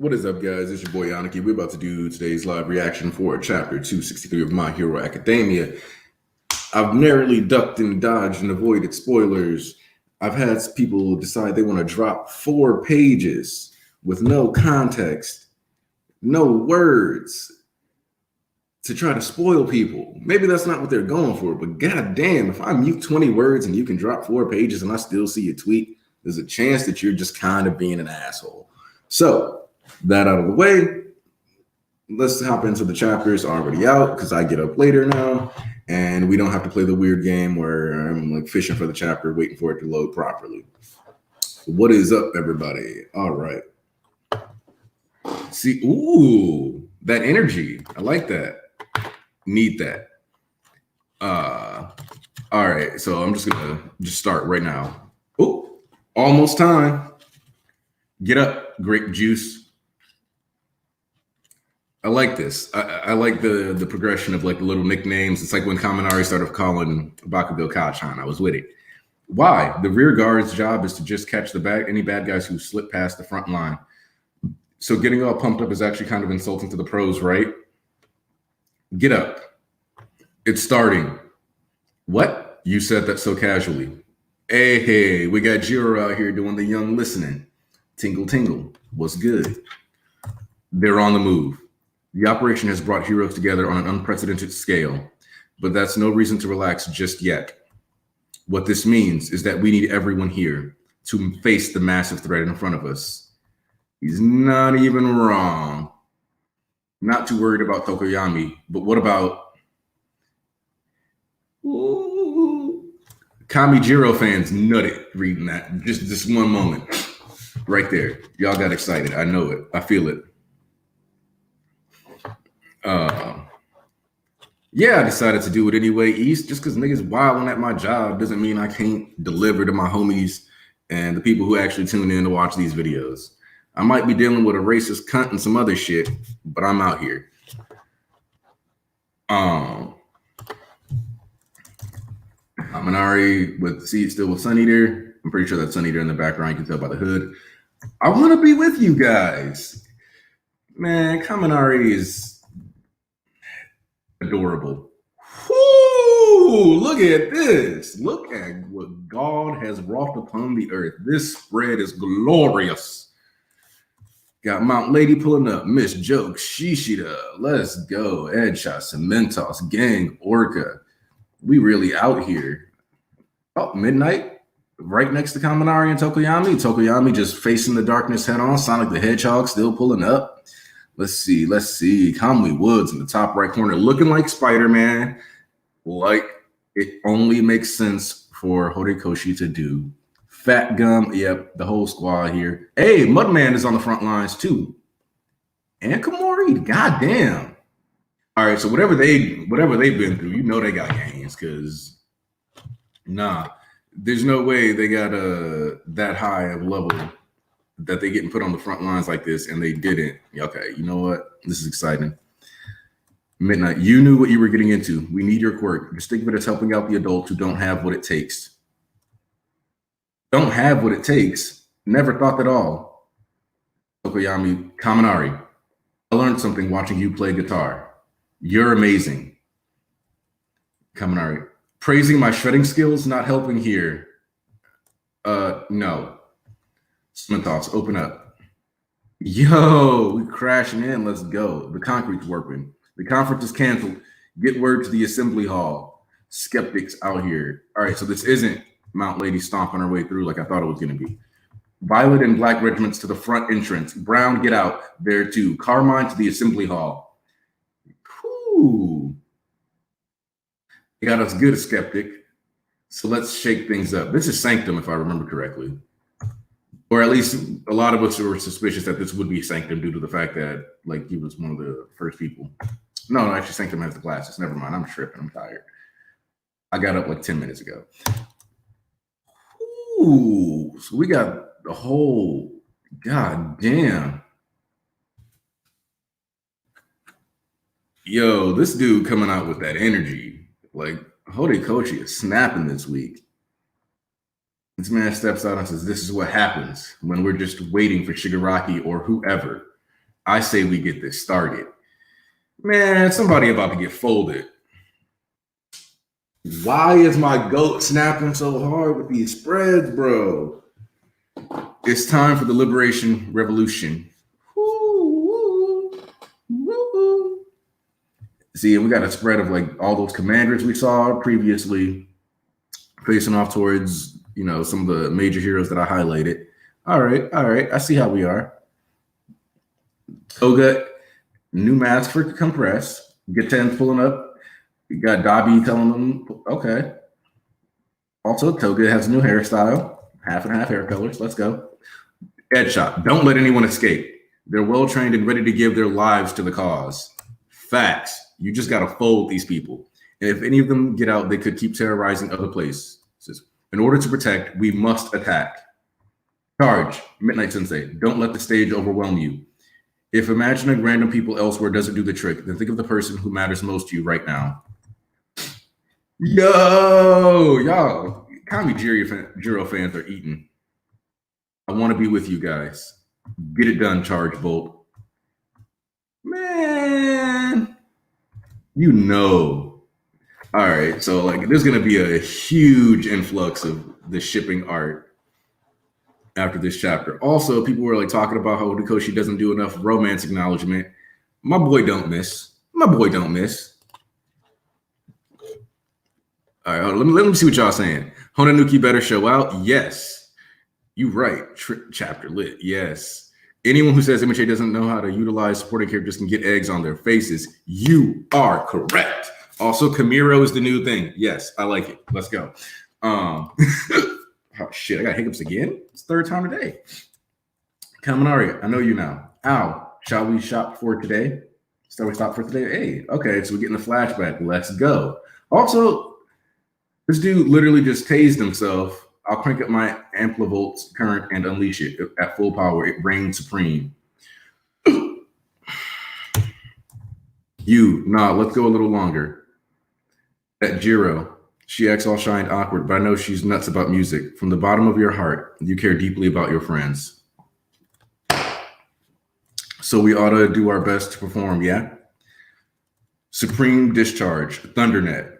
What is up, guys? It's your boy Yaniki. We're about to do today's live reaction for chapter 263 of My Hero Academia. I've narrowly ducked and dodged and avoided spoilers. I've had people decide they want to drop 4 pages with no context, no words to try to spoil people. Maybe that's not what they're going for, but goddamn, if I mute 20 words and you can drop 4 pages and I still see a tweet, there's a chance that you're just kind of being an asshole. So, that out of the way, let's hop into the chapters already out because I get up later now and we don't have to play the weird game where I'm like fishing for the chapter, waiting for it to load properly. What is up, everybody? All right. See, ooh, that energy. I like that. Need that. All right, so I'm just gonna start right now. Oh, almost time. Get up, grape juice. I like this. I like the progression of like the little nicknames. It's like when Kaminari started calling Bakugo Kachan. I was with it. Why? The rear guard's job is to just catch any bad guys who slip past the front line. So getting all pumped up is actually kind of insulting to the pros, right? Get up. It's starting. What? You said that so casually. Hey, we got Jiro out here doing the young listening. Tingle, tingle. What's good? They're on the move. The operation has brought heroes together on an unprecedented scale, but that's no reason to relax just yet. What this means is that we need everyone here to face the massive threat in front of us. He's not even wrong. Not too worried about Tokoyami, but what about... Ooh. Kamijiro fans nutted reading that. Just one moment. Right there. Y'all got excited. I know it. I feel it. Yeah, I decided to do it anyway, East. Just because niggas wilding at my job doesn't mean I can't deliver to my homies and the people who actually tune in to watch these videos. I might be dealing with a racist cunt and some other shit, but I'm out here. Kaminari still with Sun Eater. I'm pretty sure that's Sun Eater in the background. You can tell by the hood. I want to be with you guys. Man, Kaminari is adorable. Whoo! Look at this. Look at what God has wrought upon the earth. This spread is glorious. Got Mount Lady pulling up. Miss Joke, Shishida. Let's go. Edshot, Cementos, Gang, Orca. We really out here. Oh, midnight. Right next to Kaminari and Tokoyami. Tokoyami just facing the darkness head on. Sonic the Hedgehog still pulling up. Let's see. Kamui Woods in the top right corner looking like Spider-Man. Like it only makes sense for Horikoshi to do. Fat Gum, yep, the whole squad here. Hey, Mudman is on the front lines too. And Komori, goddamn. All right, so whatever they've been through, you know they got gains, because there's no way they got that high of level that they getting put on the front lines like this, and they didn't. Okay, you know what? This is exciting. Midnight, you knew what you were getting into. We need your quirk. Just think of it as helping out the adults who don't have what it takes. Don't have what it takes. Never thought that all. Tokoyami, Kaminari, I learned something watching you play guitar. You're amazing. Kaminari, praising my shredding skills, not helping here. No. Cementos, open up. Yo, we crashing in. Let's go. The concrete's warping. The conference is canceled. Get word to the assembly hall. Skeptics out here. All right, so this isn't Mount Lady stomping her way through like I thought it was going to be. Violet and black regiments to the front entrance. Brown, get out there too. Carmine to the assembly hall. Whew. They got us good, Skeptic. So let's shake things up. This is Sanctum, if I remember correctly. Or at least a lot of us were suspicious that this would be Sanctum due to the fact that like he was one of the first people. No, actually Sanctum has the glasses. Never mind. I'm tripping. I'm tired. I got up like 10 minutes ago. Ooh, so we got the whole goddamn. Yo, this dude coming out with that energy. Like Horikoshi is snapping this week. This man steps out and says, this is what happens when we're just waiting for Shigaraki or whoever I say we get this started. Man, somebody about to get folded. Why is my goat snapping so hard with these spreads, bro? It's time for the liberation revolution. See, we got a spread of like all those commanders we saw previously facing off towards, some of the major heroes that I highlighted. All right. I see how we are. Toga, new mask for compress. Gaten's pulling up. You got Dabi telling them, okay. Also, Toga has a new hairstyle, half and half hair colors. Let's go. Headshot. Don't let anyone escape. They're well trained and ready to give their lives to the cause. Facts. You just got to fold these people. And if any of them get out, they could keep terrorizing other places. In order to protect, we must attack. Charge. Midnight Sensei. Don't let the stage overwhelm you. If imagining random people elsewhere doesn't do the trick, then think of the person who matters most to you right now. Yo, y'all. Kami Jiro fans are eating. I want to be with you guys. Get it done, Charge Bolt. Man. All right, so there's going to be a huge influx of the shipping art after this chapter. Also, people were talking about how Horikoshi doesn't do enough romance acknowledgement. My boy don't miss. All right, let me see what y'all saying. Honanuki better show out. Yes, you right. Chapter lit. Yes. Anyone who says MHA doesn't know how to utilize supporting characters can get eggs on their faces. You are correct. Also, Kamiro is the new thing. Yes, I like it. Let's go. Oh shit, I got hiccups again. It's third time today. Kaminari, I know you now. Ow. Shall we stop for today? Hey, okay, so we're getting a flashback. Let's go. Also, this dude literally just tased himself. I'll crank up my amplivolts current and unleash it at full power. It reigns supreme. Let's go a little longer. That Jiro, she acts all shy and awkward, but I know she's nuts about music. From the bottom of your heart, you care deeply about your friends. So we ought to do our best to perform, yeah? Supreme Discharge, Thundernet.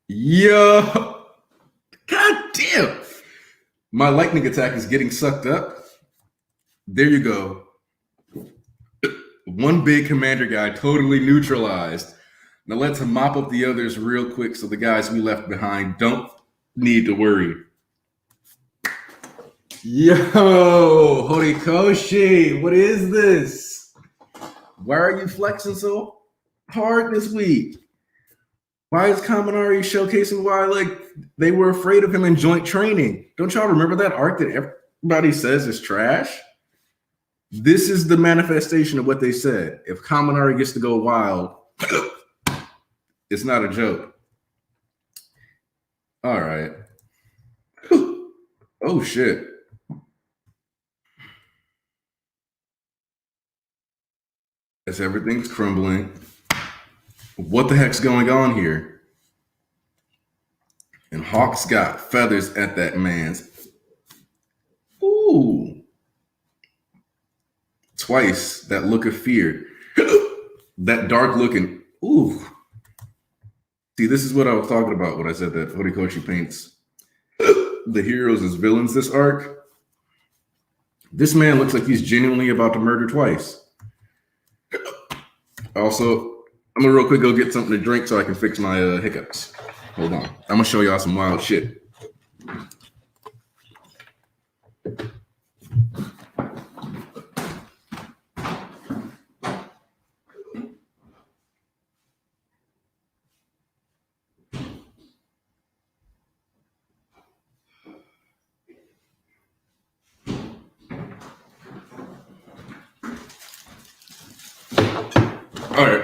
Yo! God damn! My lightning attack is getting sucked up. There you go. One big commander guy totally neutralized. Now let's mop up the others real quick so the guys we left behind don't need to worry. Yo, Horikoshi, what is this? Why are you flexing so hard this week? Why is Kaminari showcasing why they were afraid of him in joint training? Don't y'all remember that arc that everybody says is trash? This is the manifestation of what they said. If Kaminari gets to go wild, it's not a joke. All right. Oh, shit. As everything's crumbling. What the heck's going on here? And Hawk's got feathers at that man's. Ooh. Twice. That look of fear. That dark looking. Ooh. See, this is what I was talking about when I said that Horikoshi paints the heroes as villains this arc. This man looks like he's genuinely about to murder twice. Also, I'm gonna real quick go get something to drink so I can fix my hiccups. Hold on. I'm gonna show y'all some wild shit. All right.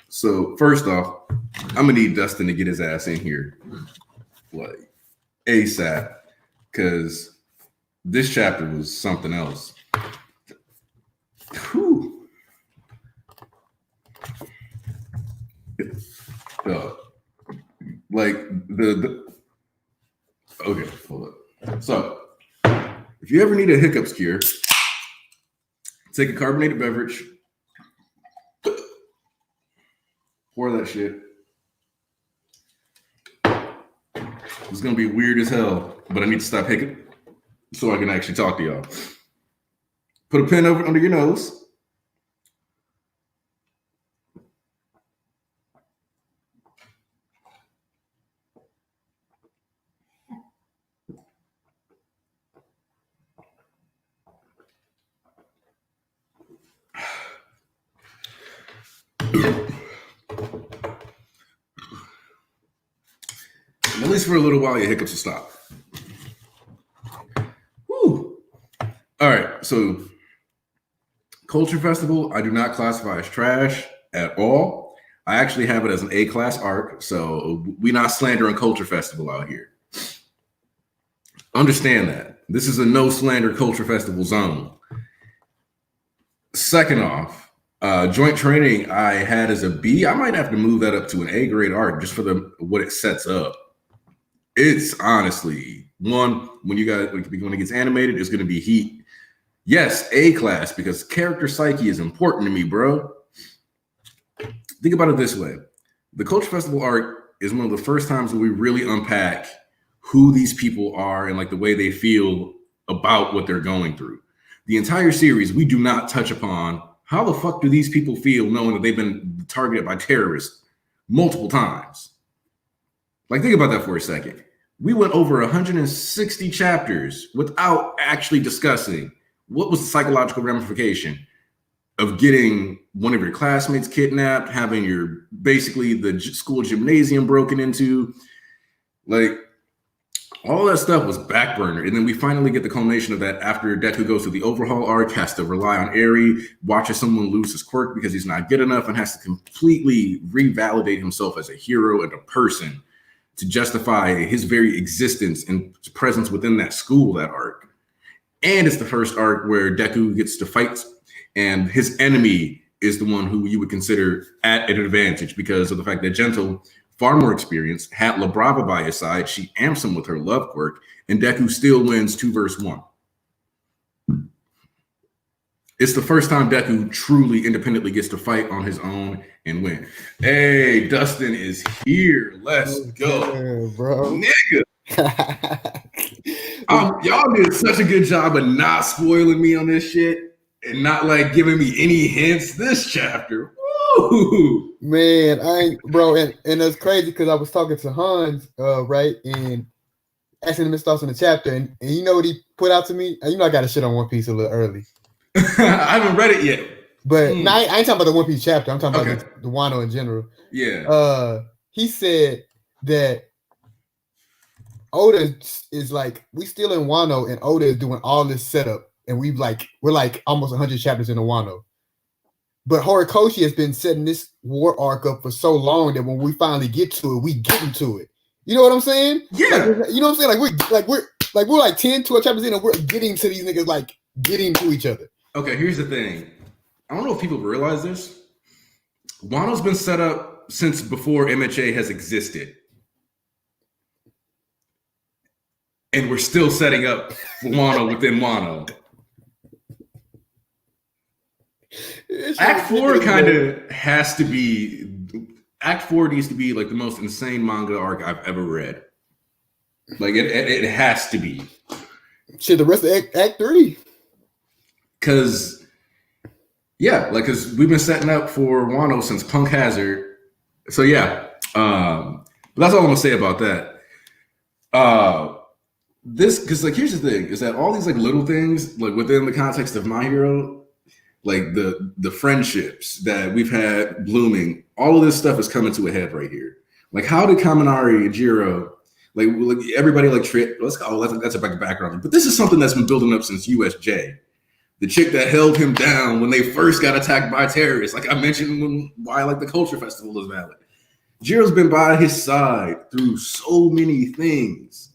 So first off, I'm gonna need Dustin to get his ass in here, ASAP, because this chapter was something else. Whew. Okay, hold up. So If you ever need a hiccups cure, take a carbonated beverage, pour that shit. It's gonna be weird as hell, but I need to stop hiccup so I can actually talk to y'all. Put a pen over under your nose. At least for a little while, your hiccups will stop. Woo. All right, so Culture Festival, I do not classify as trash at all. I actually have it as an A-class arc, so we not slandering Culture Festival out here. Understand that. This is a no slander Culture Festival zone. Second off, joint training I had as a B. I might have to move that up to an A grade arc just for what it sets up. It's honestly one when it gets animated, it's going to be heat. Yes, A class, because character psyche is important to me, bro. Think about it this way: the Culture Festival arc is one of the first times where we really unpack who these people are and like the way they feel about what they're going through. The entire series, we do not touch upon how the fuck do these people feel knowing that they've been targeted by terrorists multiple times. Like, think about that for a second. We went over 160 chapters without actually discussing what was the psychological ramification of getting one of your classmates kidnapped, having basically the school gymnasium broken into. Like, all that stuff was backburner. And then we finally get the culmination of that after Deku goes through the overhaul arc, has to rely on Eri, watches someone lose his quirk because he's not good enough, and has to completely revalidate himself as a hero and a person to justify his very existence and presence within that school, that arc. And it's the first arc where Deku gets to fight, and his enemy is the one who you would consider at an advantage because of the fact that Gentle, far more experienced, had La Brava by his side. She amps him with her love quirk, and Deku still wins 2-1. It's the first time Deku truly independently gets to fight on his own and win. Hey, Dustin is here. Let's go, bro. Nigga. Y'all did such a good job of not spoiling me on this shit and not like giving me any hints this chapter. Woo! Man, bro, and it's crazy because I was talking to Hans, right, and asking him his thoughts on the chapter, and you know what he put out to me? You know I got to shit on One Piece a little early. I haven't read it yet. But no, I ain't talking about the One Piece chapter. I'm talking about the Wano in general. Yeah. He said that Oda is like, we still in Wano, and Oda is doing all this setup, and we're like almost 100 chapters in the Wano. But Horikoshi has been setting this war arc up for so long that when we finally get to it, we get into it. You know what I'm saying? Yeah. Like, you know what I'm saying? We're like 10, 12 chapters in, and we're getting to these niggas, like getting to each other. Okay, here's the thing. I don't know if people realize this. Wano's been set up since before MHA has existed. And we're still setting up Wano within Wano. Act 4 kind of has to be... Act 4 needs to be like the most insane manga arc I've ever read. Like, it has to be. Shit, the rest of Act 3. Because we've been setting up for Wano since Punk Hazard. So, yeah. But that's all I'm going to say about that. Here's the thing, is that all these, like, little things, like, within the context of My Hero, like, the friendships that we've had blooming, all of this stuff is coming to a head right here. Like, how did Kaminari and Jiro, like everybody, like, that's a background. But this is something that's been building up since USJ. The chick that held him down when they first got attacked by terrorists. Like I mentioned, why like the Culture Festival is valid. Jiro's been by his side through so many things.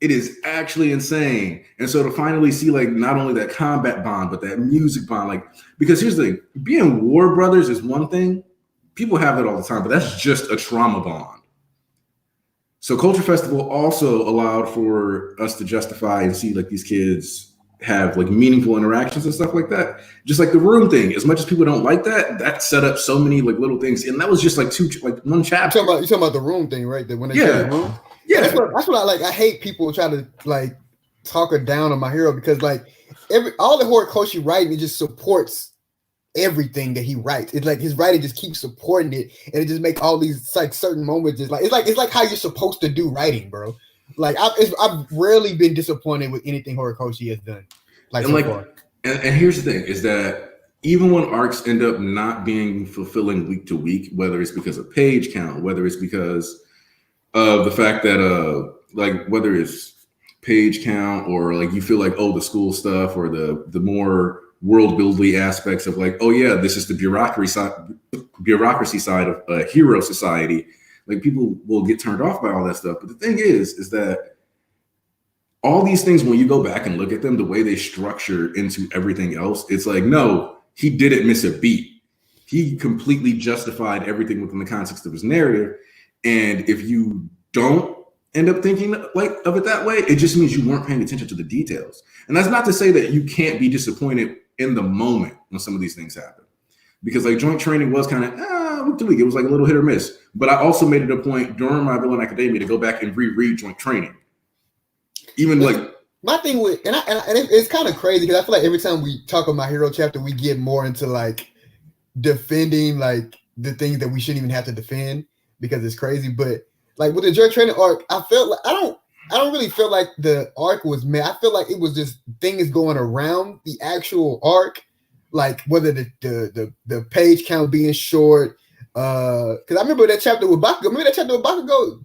It is actually insane. And so to finally see like not only that combat bond, but that music bond, like, because here's the thing, being war brothers is one thing. People have it all the time, but that's just a trauma bond. So Culture Festival also allowed for us to justify and see like these kids have like meaningful interactions and stuff like that. Just like the room thing, as much as people don't like that, that set up so many like little things, and that was just like one chapter. You talking about the room thing, right? That when they Yeah. the room. Yeah, that's what I like. I hate people try to like talk her down on my hero because like all the Horikoshi writing, it just supports everything that he writes. It's like his writing just keeps supporting it, and it just make all these like certain moments just like it's like how you're supposed to do writing, bro. Like I've rarely been disappointed with anything Horikoshi has done. Like and so far. And here's the thing: is that even when arcs end up not being fulfilling week to week, whether it's because of page count, whether it's because of the fact that like whether it's page count or like you feel like the school stuff or the more world building aspects of like, oh yeah, this is the bureaucracy side of a hero society. Like people will get turned off by all that stuff. But the thing is that all these things, when you go back and look at them, the way they structure into everything else, it's like, no, he didn't miss a beat. He completely justified everything within the context of his narrative. And if you don't end up thinking like of it that way, it just means you weren't paying attention to the details. And that's not to say that you can't be disappointed in the moment when some of these things happen, because like joint training was kind of week to week. It was like a little hit or miss. But I also made it a point during my Villain Academia to go back and reread joint training. Even like my thing with and it's kind of crazy because I feel like every time we talk about My Hero chapter, we get more into like defending like the things that we shouldn't even have to defend because it's crazy. But like with the joint training arc, I felt like I don't really feel like the arc was mad. I feel like it was just things going around the actual arc, like whether the page count being short. Because I remember that chapter with Bakugo. Remember that chapter with Bakugo?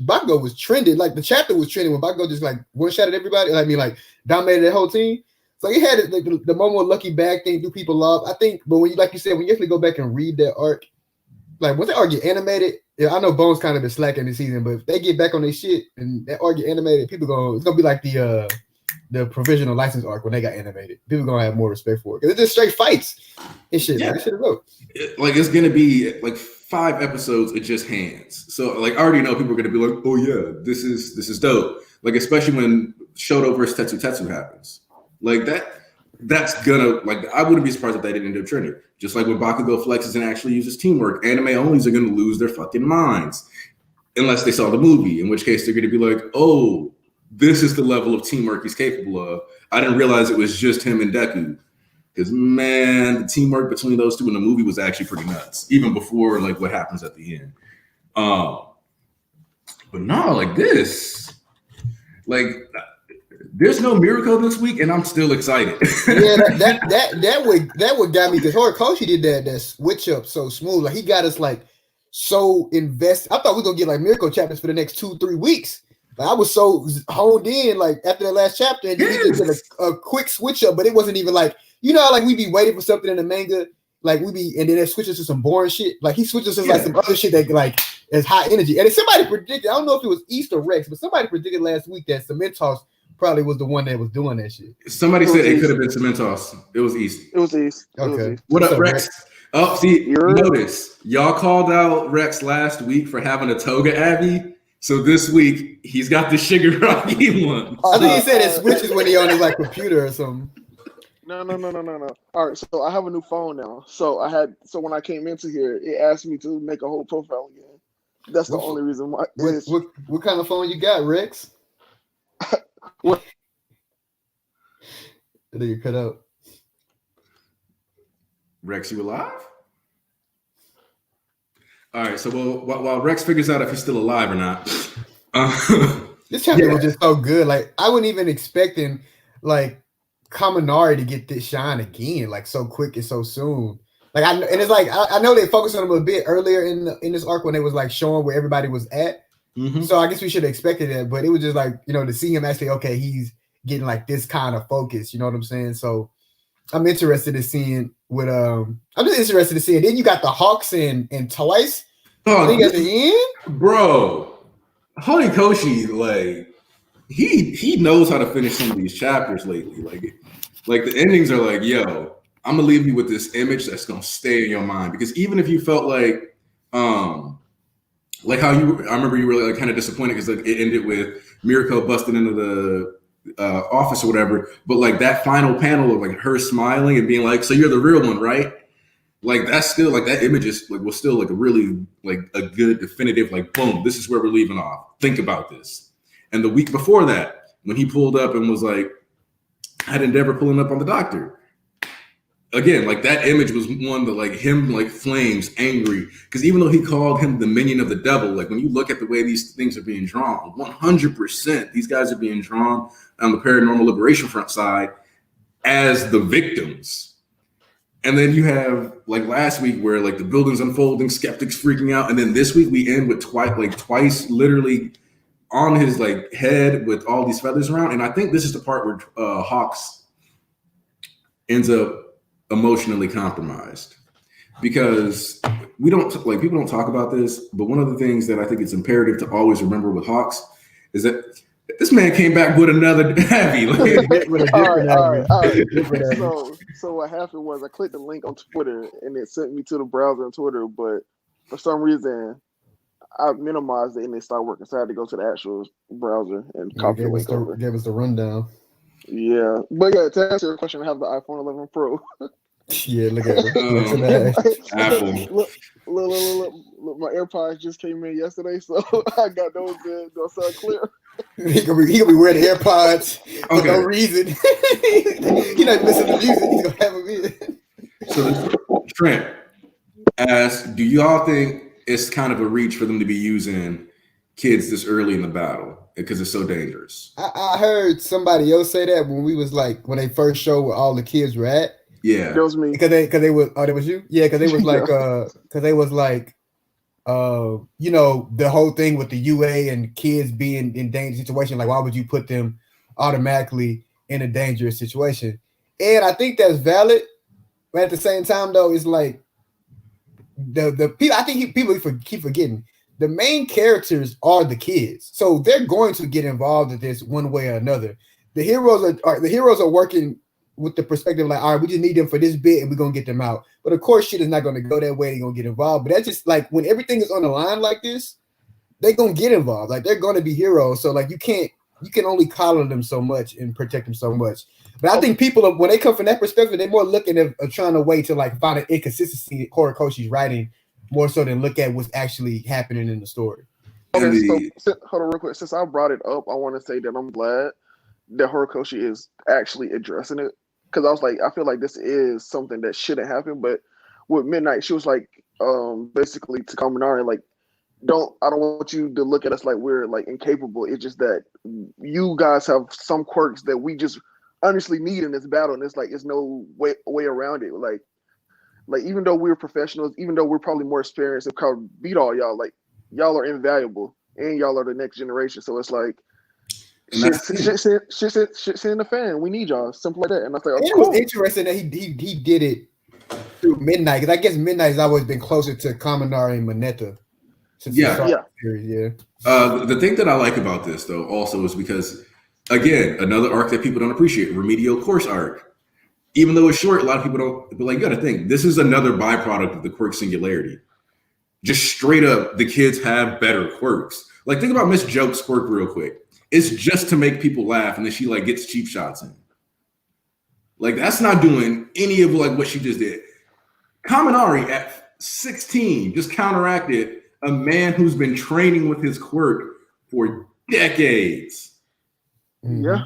Bakugo was trending. Like the chapter was trending when Bakugo just like one shot at everybody. I mean, like dominated the whole team. So he had like the moment lucky bag thing, do people love? I think, but when you like you said, when you actually go back and read that arc, like once that arc get animated, yeah, I know Bones kind of been slacking this season, but if they get back on their shit and that arc get animated, it's gonna be like the provisional license arc when they got animated. People gonna have more respect for it because it's just straight fights and shit. Yeah. Like, shit is dope. Like it's gonna be like 5 episodes of just hands. So like I already know people are gonna be like, oh yeah, this is dope. Like especially when Shoto versus Tetsu happens, like that's gonna like I wouldn't be surprised if they didn't end up trending. Just like when Bakugo flexes and actually uses teamwork, anime onlys are gonna lose their fucking minds unless they saw the movie, in which case they're gonna be like, oh, this is the level of teamwork he's capable of. I didn't realize it was just him and Deku. Because man, the teamwork between those two in the movie was actually pretty nuts, even before like what happens at the end. But no, like this, like there's no miracle this week, and I'm still excited. Yeah, that would got me because Horikoshi did that switch up so smooth. Like he got us like so invested. I thought we were gonna get like miracle chapters for the next 2-3 weeks. Like, I was so honed in like after that last chapter, and then we just did a quick switch up, but it wasn't even like. You know, like we be waiting for something in the manga, like and then it switches to some boring shit. Like he switches to like some other shit that like is high energy. And if somebody predicted, I don't know if it was East or Rex, but somebody predicted last week that Cementos probably was the one that was doing that shit. Somebody said it could have been Cementos. It was East. It was East. Okay. What up, Rex? Oh, see, notice y'all called out Rex last week for having a toga Abby. So this week he's got the Shigaraki one. I think he said it switches when he on his like computer or something. No. All right, so I have a new phone now. So when I came into here, it asked me to make a whole profile again. That's the only reason why. What kind of phone you got, Rex? What? I think you cut out. Rex, you alive? All right, so while Rex figures out if he's still alive or not. This chapter was just so good. Like I wasn't even expecting like Kaminari to get this shine again, like so quick and so soon. Like and it's like I know they focused on him a bit earlier in this arc when they was like showing where everybody was at. Mm-hmm. So I guess we should have expected that, but it was just like to see him actually he's getting like this kind of focus. You know what I'm saying? So I'm interested in seeing what I'm just interested to see it. Then you got the Hawks and Twice. I think at the end, bro, Horikoshi like. He knows how to finish some of these chapters lately. Like the endings are like, yo, I'm gonna leave you with this image that's gonna stay in your mind. Because even if you felt like like how I remember you were like kind of disappointed because like it ended with Mirko busting into the office or whatever. But like that final panel of like her smiling and being like, "So you're the real one, right?" Like that's still like that image is like was still like a really like a good definitive like boom, this is where we're leaving off. Think about this. And the week before that, when he pulled up and was like, had Endeavor pulling up on the doctor. Again, like that image was one that like him like flames angry because even though he called him the minion of the devil, like when you look at the way these things are being drawn, 100% these guys are being drawn on the paranormal liberation front side as the victims. And then you have like last week where like the building's unfolding, skeptics freaking out, and then this week we end with twice literally on his like head with all these feathers around. And I think this is the part where Hawks ends up emotionally compromised because we don't like people don't talk about this, but one of the things that I think it's imperative to always remember with Hawks is that this man came back with another heavy. All right. So what happened was I clicked the link on Twitter and it sent me to the browser on Twitter, but for some reason I minimized it and it started working. So I had to go to the actual browser and copy the link over. Gave us the rundown. Yeah, but yeah, to answer your question, I have the iPhone 11 Pro. Yeah, look at it. Apple. Look, my AirPods just came in yesterday, so I got those good. Those sound clear. He gonna be wearing AirPods for no reason. He not listening to music. He's gonna have them in. So Trent asks, do y'all think it's kind of a reach for them to be using kids this early in the battle because it's so dangerous? I heard somebody else say that when they first showed where all the kids were at. Yeah, that was me. Because they was that was you? Yeah, because they was like you know, the whole thing with the UA and kids being in dangerous situation. Like, why would you put them automatically in a dangerous situation? And I think that's valid, but at the same time, though, it's like the people. I think people keep forgetting the main characters are the kids, so they're going to get involved in this one way or another. The heroes are working with the perspective like, all right, we just need them for this bit and we're gonna get them out. But of course, shit is not gonna go that way. They're gonna get involved. But that's just like when everything is on the line like this, they're gonna get involved. Like they're gonna be heroes. So like you can only collar them so much and protect them so much. But I think people, when they come from that perspective, they're more looking at trying to wait to like find an inconsistency in Horikoshi's writing more so than look at what's actually happening in the story. Okay, so hold on real quick. Since I brought it up, I want to say that I'm glad that Horikoshi is actually addressing it. Because I was like, I feel like this is something that shouldn't happen. But with Midnight, she was like, basically to Kaminari, like, I don't want you to look at us like we're like incapable. It's just that you guys have some quirks that we just honestly need in this battle, and it's like it's no way around it. Like even though we're professionals, even though we're probably more experienced and could beat all y'all, like y'all are invaluable and y'all are the next generation. So it's like shit in the fan. We need y'all, simple like that. And I thought, it was interesting that he did it through Midnight, because I guess Midnight has always been closer to Kaminari and Mineta. The thing that I like about this though also is because, again, another arc that people don't appreciate, remedial course arc. Even though it's short, a lot of people don't, but like you gotta think, this is another byproduct of the quirk singularity. Just straight up, the kids have better quirks. Like think about Miss Joke's quirk real quick. It's just to make people laugh, and then she like gets cheap shots in. Like that's not doing any of like what she just did. Kaminari at 16 just counteracted a man who's been training with his quirk for decades. Yeah.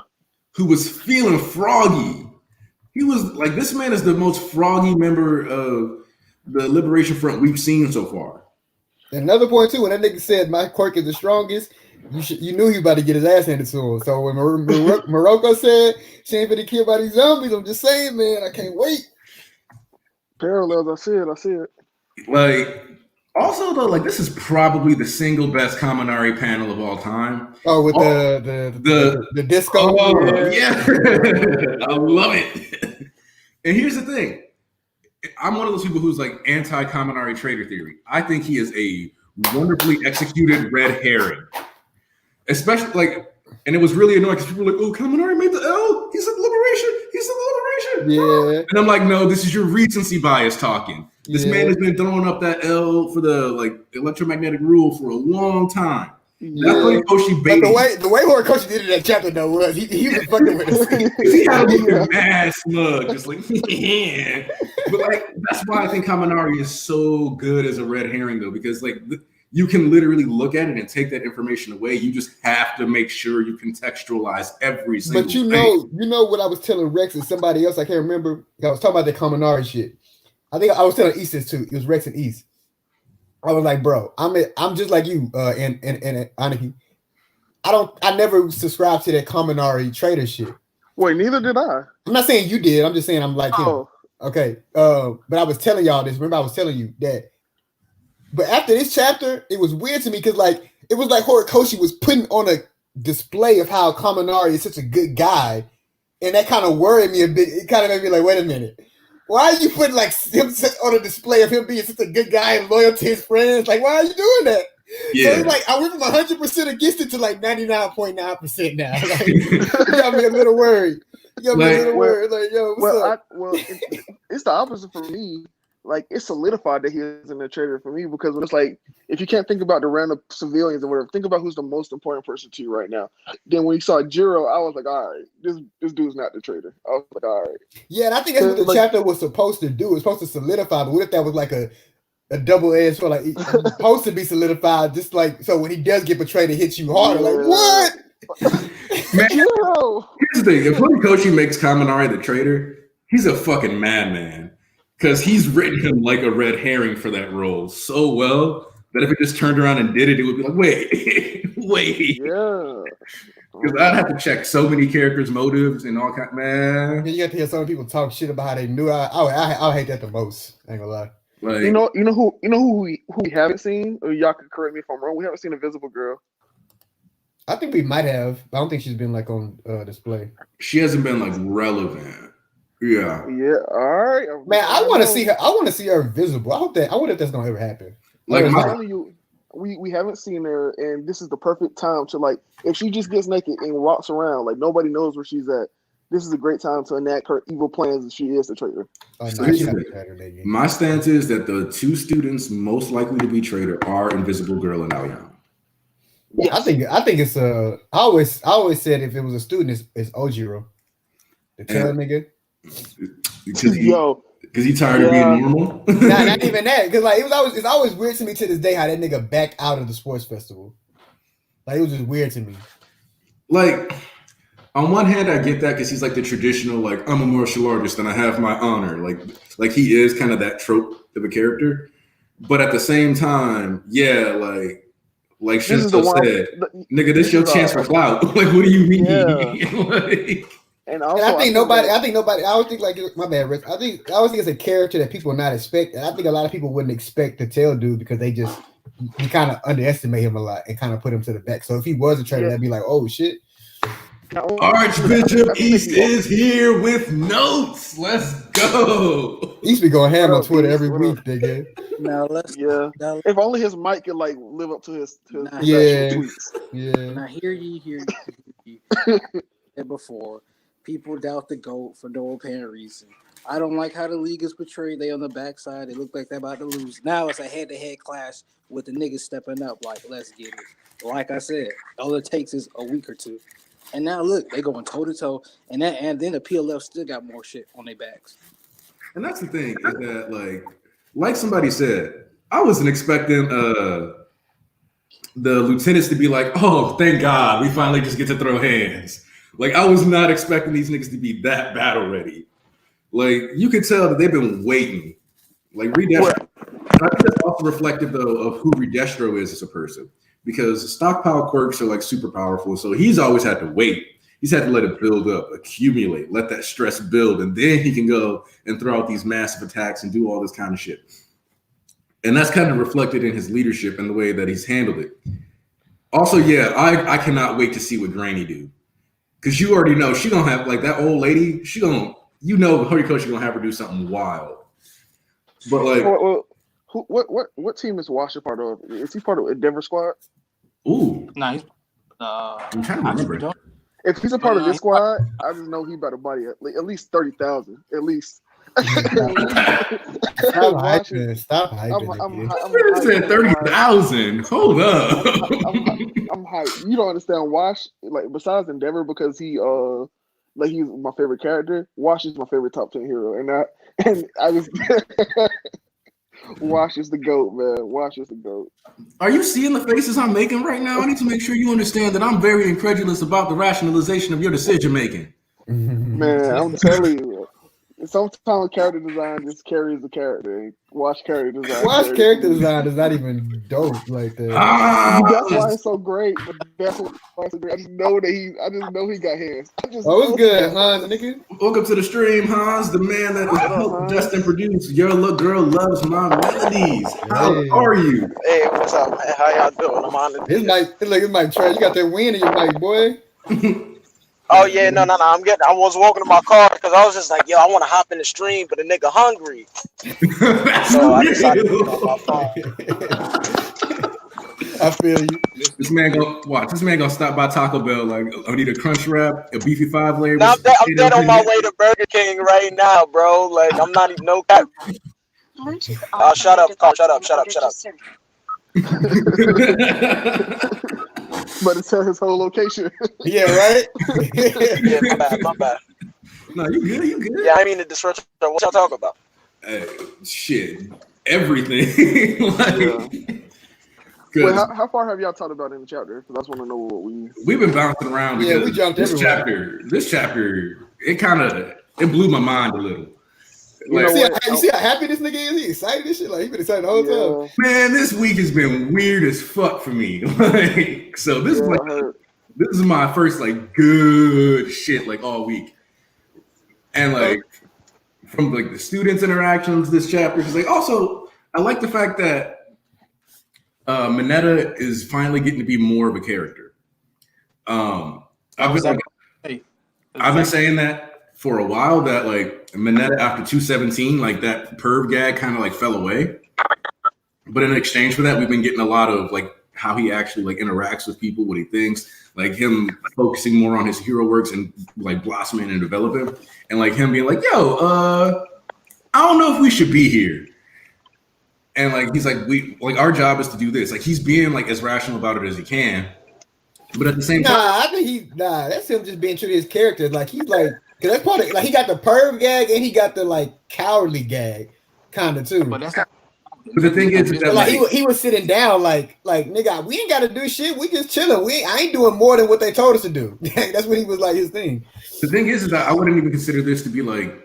Who was feeling froggy. He was like, this man is the most froggy member of the Liberation Front we've seen so far. Another point too, when that nigga said my quirk is the strongest, you knew he about to get his ass handed to him. So when Morocco said she ain't finna kill by these zombies, I'm just saying, man, I can't wait. Parallels, I see it. Like, also though, like this is probably the single best Kaminari panel of all time. Oh, with the disco. Oh, yeah. I love it. And here's the thing. I'm one of those people who's like anti-Kaminari traitor theory. I think he is a wonderfully executed red herring. Especially like, and it was really annoying because people were like, oh, Kaminari made the L. He said liberation. He said liberation. Yeah. And I'm like, no, this is your recency bias talking. This man has been throwing up that L for the like electromagnetic rule for a long time. That's Horikoshi But baby. the way Horikoshi did it in that chapter though was he was fucking with us. He had a little mad smug, just like yeah. But like that's why I think Kaminari is so good as a red herring though, because like you can literally look at it and take that information away. You just have to make sure you contextualize every single But thing. you know what I was telling Rex and somebody else, I can't remember. I was talking about the Kaminari shit. I think I was telling East this too. It was Rex and East. I was like, bro, I'm just like you, and Aniki. I never subscribed to that Kaminari traitor shit. Wait, neither did I. I'm not saying you did. I'm just saying I'm like him. Okay. But I was telling y'all this. Remember, I was telling you that. But after this chapter, it was weird to me because like it was like Horikoshi was putting on a display of how Kaminari is such a good guy, and that kind of worried me a bit. It kind of made me like, wait a minute, why are you putting like him on a display of him being such a good guy and loyal to his friends? Like, why are you doing that? Yeah. So it's like I went from 100% against it to like 99.9% now. Like, you got me a little worried. You got me a little worried. Like, yo, what's up? It's the opposite for me. Like it's solidified that he isn't a traitor for me because it's like if you can't think about the random civilians or whatever, think about who's the most important person to you right now. Then when you saw Jiro, I was like, all right, this dude's not the traitor. I was like, all right. Yeah, and I think that's what the chapter was supposed to do. It was supposed to solidify, but what if that was like a double-edged sword? Like it's supposed to be solidified, just like so when he does get betrayed, it hits you harder. Like what? Man, here's the thing: if Horikoshi makes Kaminari the traitor, he's a fucking madman. Because he's written him like a red herring for that role so well that if it just turned around and did it, it would be like, wait. Yeah. Because I'd have to check so many characters' motives and all kind. Man, you got to hear some people talk shit about how they knew. I hate that the most. I ain't gonna lie. Like, you know who we haven't seen, or y'all can correct me if I'm wrong. We haven't seen Invisible Girl. I think we might have. But I don't think she's been like on display. She hasn't been like relevant. Yeah. Yeah. All right. Man, I want to see her. I want to see her visible. I wonder if that's gonna ever happen. Like I'm telling you, we haven't seen her, and this is the perfect time to like if she just gets naked and walks around like nobody knows where she's at. This is a great time to enact her evil plans, and she is the traitor. My stance is that the two students most likely to be traitor are Invisible Girl and Aoyama. Yeah, I think it's I always said if it was a student, it's Ojiro, the tail nigga. Because he tired of being normal. Nah, not even that. Because like it's always weird to me to this day how that nigga backed out of the sports festival. Like it was just weird to me. Like on one hand, I get that because he's like the traditional like I'm a martial artist and I have my honor. Like he is kind of that trope of a character. But at the same time, yeah, like Shinzo said, nigga, this your chance for clout. Like, what do you mean? Yeah. And I think nobody. I always think like my bad, Rick. I always think it's a character that people not expect. And I think a lot of people wouldn't expect the tail dude because you kind of underestimate him a lot and kind of put him to the back. So if he was a traitor, that'd be like, oh shit. Archbishop East is here with notes. Let's go. East be going ham on Twitter every week, nigga. Now let's if only his mic could like live up to his tweets. Yeah. Now hear ye. And before. People doubt the GOAT for no apparent reason. I don't like how the league is portrayed. They on the backside. They look like they're about to lose. Now it's a head-to-head clash with the niggas stepping up like, let's get it. Like I said, all it takes is a week or two. And now look, they going toe-to-toe. And then the PLF still got more shit on their backs. And that's the thing, is that like somebody said, I wasn't expecting the lieutenants to be like, oh, thank God, we finally just get to throw hands. Like, I was not expecting these niggas to be that battle ready. Like, you could tell that they've been waiting. Like, Redestro, I think that's also reflective, though, of who Redestro is as a person. Because stockpile quirks are, like, super powerful. So he's always had to wait. He's had to let it build up, accumulate, let that stress build. And then he can go and throw out these massive attacks and do all this kind of shit. And that's kind of reflected in his leadership and the way that he's handled it. Also, yeah, I cannot wait to see what Granny do. Because you already know she gonna have like that old lady. Horikoshi gonna have her do something wild. But like, what team is Washer part of? Is he part of Endeavor Squad? Ooh, nice. I'm trying to remember. If he's a part of this squad, I just know he about to body at least 30,000. At least Stop hyping. I said 30,000. Hold up. I'm hyped. You don't understand Wash, like besides Endeavor, because he's my favorite character. Wash is my favorite top 10 hero, and I just Wash is the GOAT, man. Wash is the GOAT. Are you seeing the faces I'm making right now? I need to make sure you understand that I'm very incredulous about the rationalization of your decision making. Man, I'm telling you, sometimes character design just carries the character. Watch character design. Watch character design is not even dope like that. That's why it's so great. But that's why it's so great. I just know he got hands. What's good, Hans, nigga? Welcome to the stream, Hans, the man that helped Justin produce Your Little Girl Loves My Melodies. How are you? Hey, what's up, man? How y'all doing? I'm on the It's like Trey. You got that wind in your mic, boy. Oh yeah, no. I was walking to my car because I was just like, yo, I want to hop in the stream, but the nigga hungry. So I decided to get on my phone. I feel you. This man gonna stop by Taco Bell like, I need a crunch wrap, a beefy 5-layer. Now, I'm dead on my way to Burger King right now, bro. Like I'm not even no cap. Shut up, Carl. Shut up. But it tell his whole location. Yeah, right? Yeah, my bad. No, you good. Yeah, I mean the disruption. What y'all talking about? Shit. Everything. Wait, how far have y'all talked about in the chapter? Because I just want to know what we've been bouncing around because we jumped this chapter, it blew my mind a little. You see how happy this nigga is? He excited this shit. Like he been excited the whole time. Man, this week has been weird as fuck for me. So this is my first like good shit like all week, and like from like the students' interactions, this chapter is like also I like the fact that Mineta is finally getting to be more of a character. I've been saying that for a while that like Mineta after 217, like that perv gag kind of like fell away. But in exchange for that, we've been getting a lot of like how he actually like interacts with people, what he thinks, like him focusing more on his hero works and like blossoming and developing, and like him being like, yo, I don't know if we should be here. And like he's like our job is to do this. Like he's being like as rational about it as he can, but at the same time, I think that's him just being true to his character. Like he's like, cause that's part of like he got the perv gag and he got the like cowardly gag, kind of too. But the thing is that like he was sitting down like nigga, we ain't got to do shit. We just chilling. I ain't doing more than what they told us to do. That's what he was like his thing. The thing is that I wouldn't even consider this to be like.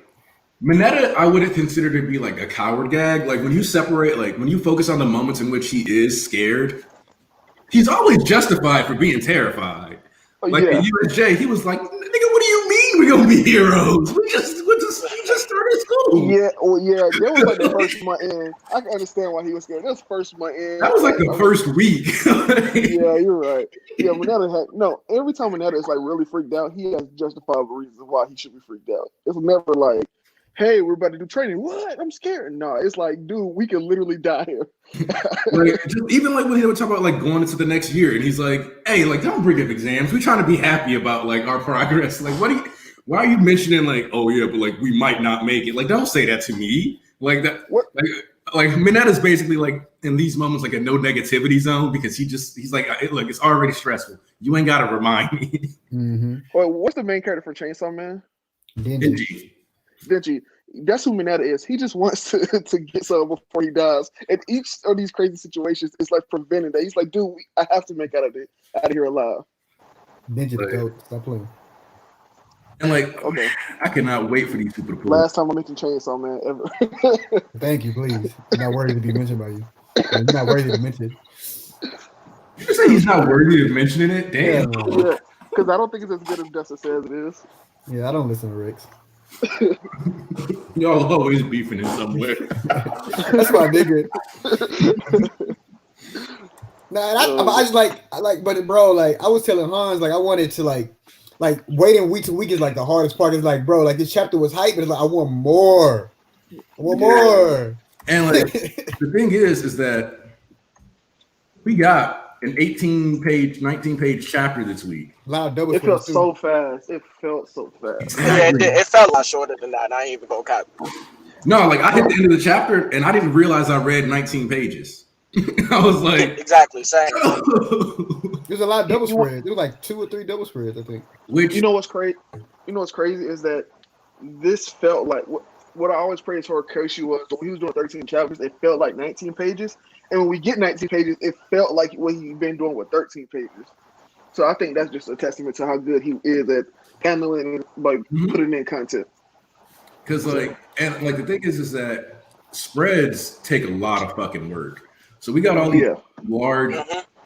Mineta, I wouldn't consider to be like a coward gag. Like when you separate, like when you focus on the moments in which he is scared, he's always justified for being terrified. Like in USJ, he was like, "Nigga, what do you mean we gonna be heroes? We just started school." Yeah, that was like the first month in. I can understand why he was scared. That was first month in. That was like the first week. Yeah, you're right. Yeah, Mineta every time Mineta is like really freaked out, he has justifiable reasons why he should be freaked out. It's never like, hey, we're about to do training. What? I'm scared. No, it's like, dude, we can literally die here. Like, even like when he would talk about like going into the next year, and he's like, hey, like don't bring up exams. We're trying to be happy about like our progress. Like, why are you mentioning like, oh yeah, but like we might not make it? Like, don't say that to me. Like that. What? Like Mineta's basically like in these moments like a no negativity zone because he's like, look, it's already stressful. You ain't got to remind me. Mm-hmm. Well, what's the main character for Chainsaw Man? Denji. That's who Mineta is. He just wants to get some before he dies. And each of these crazy situations is like preventing that. He's like, dude, I have to make out of here alive. Denji the GOAT. Stop playing. And like, okay, I cannot wait for these people to play. Last time I mentioned Chainsaw Man ever. Thank you, please. I'm not worthy to be mentioned by you. You're not worthy to mention. You say he's not worthy of mentioning it? Damn. Yeah, because I don't think it's as good as Dustin says it is. Yeah, I don't listen to Rex. Y'all always beefing in somewhere. That's my nigga. I just like, but bro, like I was telling Hans, like I wanted to like waiting week to week is like the hardest part. Is like, bro, like this chapter was hype, but it's like I want more. More. And like the thing is that we got an 19-page chapter this week. A lot of double It felt spreads, too. so fast. It felt so fast. Exactly. Yeah, it felt a lot shorter than that. I ain't even gonna cap. No, like I hit the end of the chapter and I didn't realize I read 19 pages. I was like, Exactly, same. There's a lot of double spreads. There was like 2 or 3 double spreads, I think. which You know what's crazy? You know what's crazy is that this felt like what I always praised Horikoshi was when he was doing 13 chapters. It felt like 19 pages, and when we get 19 pages, it felt like what he's been doing with 13 pages. So I think that's just a testament to how good he is at handling like putting in content. because like the thing is that spreads take a lot of fucking work. So we got all these large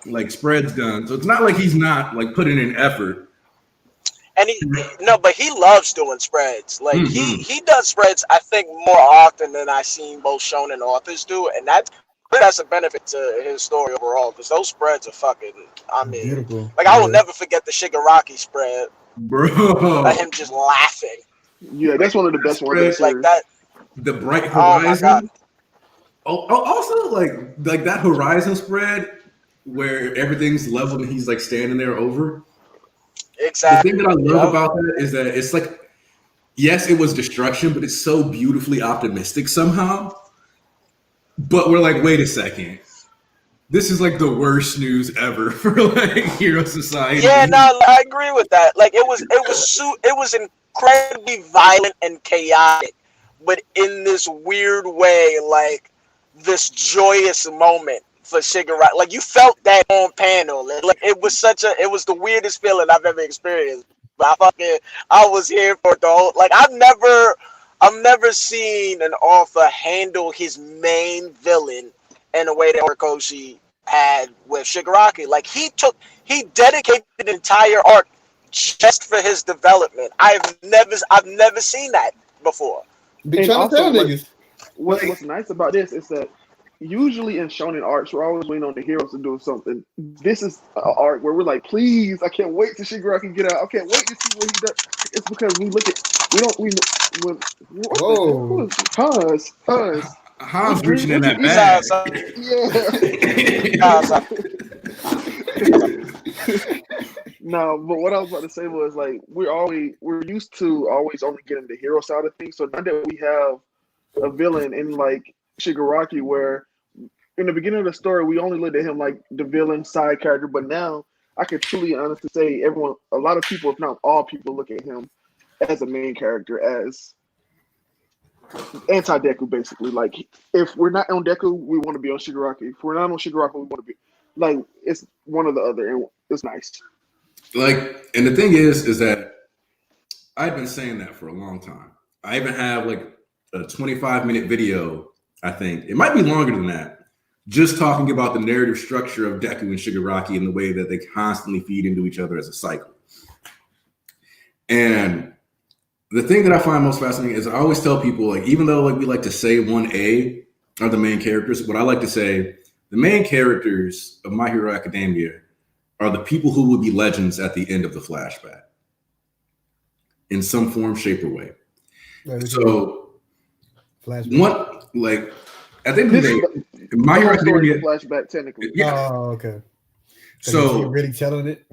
like spreads done. So it's not like he's not like putting in effort. And but he loves doing spreads. Like he does spreads, I think, more often than I've seen most shonen authors do, and that's a benefit to his story overall because those spreads are fucking. I mean, Beautiful. like I will never forget the Shigaraki spread. Bro, Like him just laughing. Yeah, that's one of the best ones. Like that. the bright Oh my horizon. god. Also like that horizon spread where everything's level and he's like standing there over. Exactly. The thing that I love about that is that it's like, yes, it was destruction, but it's so beautifully optimistic somehow. But we're like, wait a second. This is like the worst news ever for like Hero Society. Yeah, no, I agree with that. Like it was incredibly violent and chaotic, but in this weird way, like this joyous moment for Shigaraki. Like you felt that on panel. Like it was the weirdest feeling I've ever experienced. But I was here for the whole. Like I've never seen an author handle his main villain in a way that Horikoshi had with Shigaraki. Like he dedicated an entire arc just for his development. I've never seen that before. Be And trying to also, tell like, niggas. what's nice about this is that usually in shonen arcs, we're always waiting on the heroes to do something. This is an arc where we're like, please, I can't wait to Shigaraki get out. I can't wait to see what he does. It's because Hans reaching in that bag. No, but what I was about to say was like we're used to always only getting the hero side of things. So now that we have a villain in like Shigaraki, where in the beginning of the story we only looked at him like the villain side character, but now I can truly and honestly say a lot of people, if not all people, look at him as a main character, as anti-Deku, basically. Like if we're not on Deku, we want to be on Shigaraki. If we're not on Shigaraki, we want to be like it's one or the other, and it's nice. Like, and the thing is that I've been saying that for a long time. I even have like a 25-minute video, I think. It might be longer than that, just talking about the narrative structure of Deku and Shigaraki and the way that they constantly feed into each other as a cycle. And the thing that I find most fascinating is I always tell people, like, even though like we like to say 1A are the main characters, what I like to say, the main characters of My Hero Academia are the people who will be legends at the end of the flashback in some form, shape, or way. So, what, like, at the end of the day, My Hero Academia flashback technically. Yeah. Oh, okay. So you're really telling it.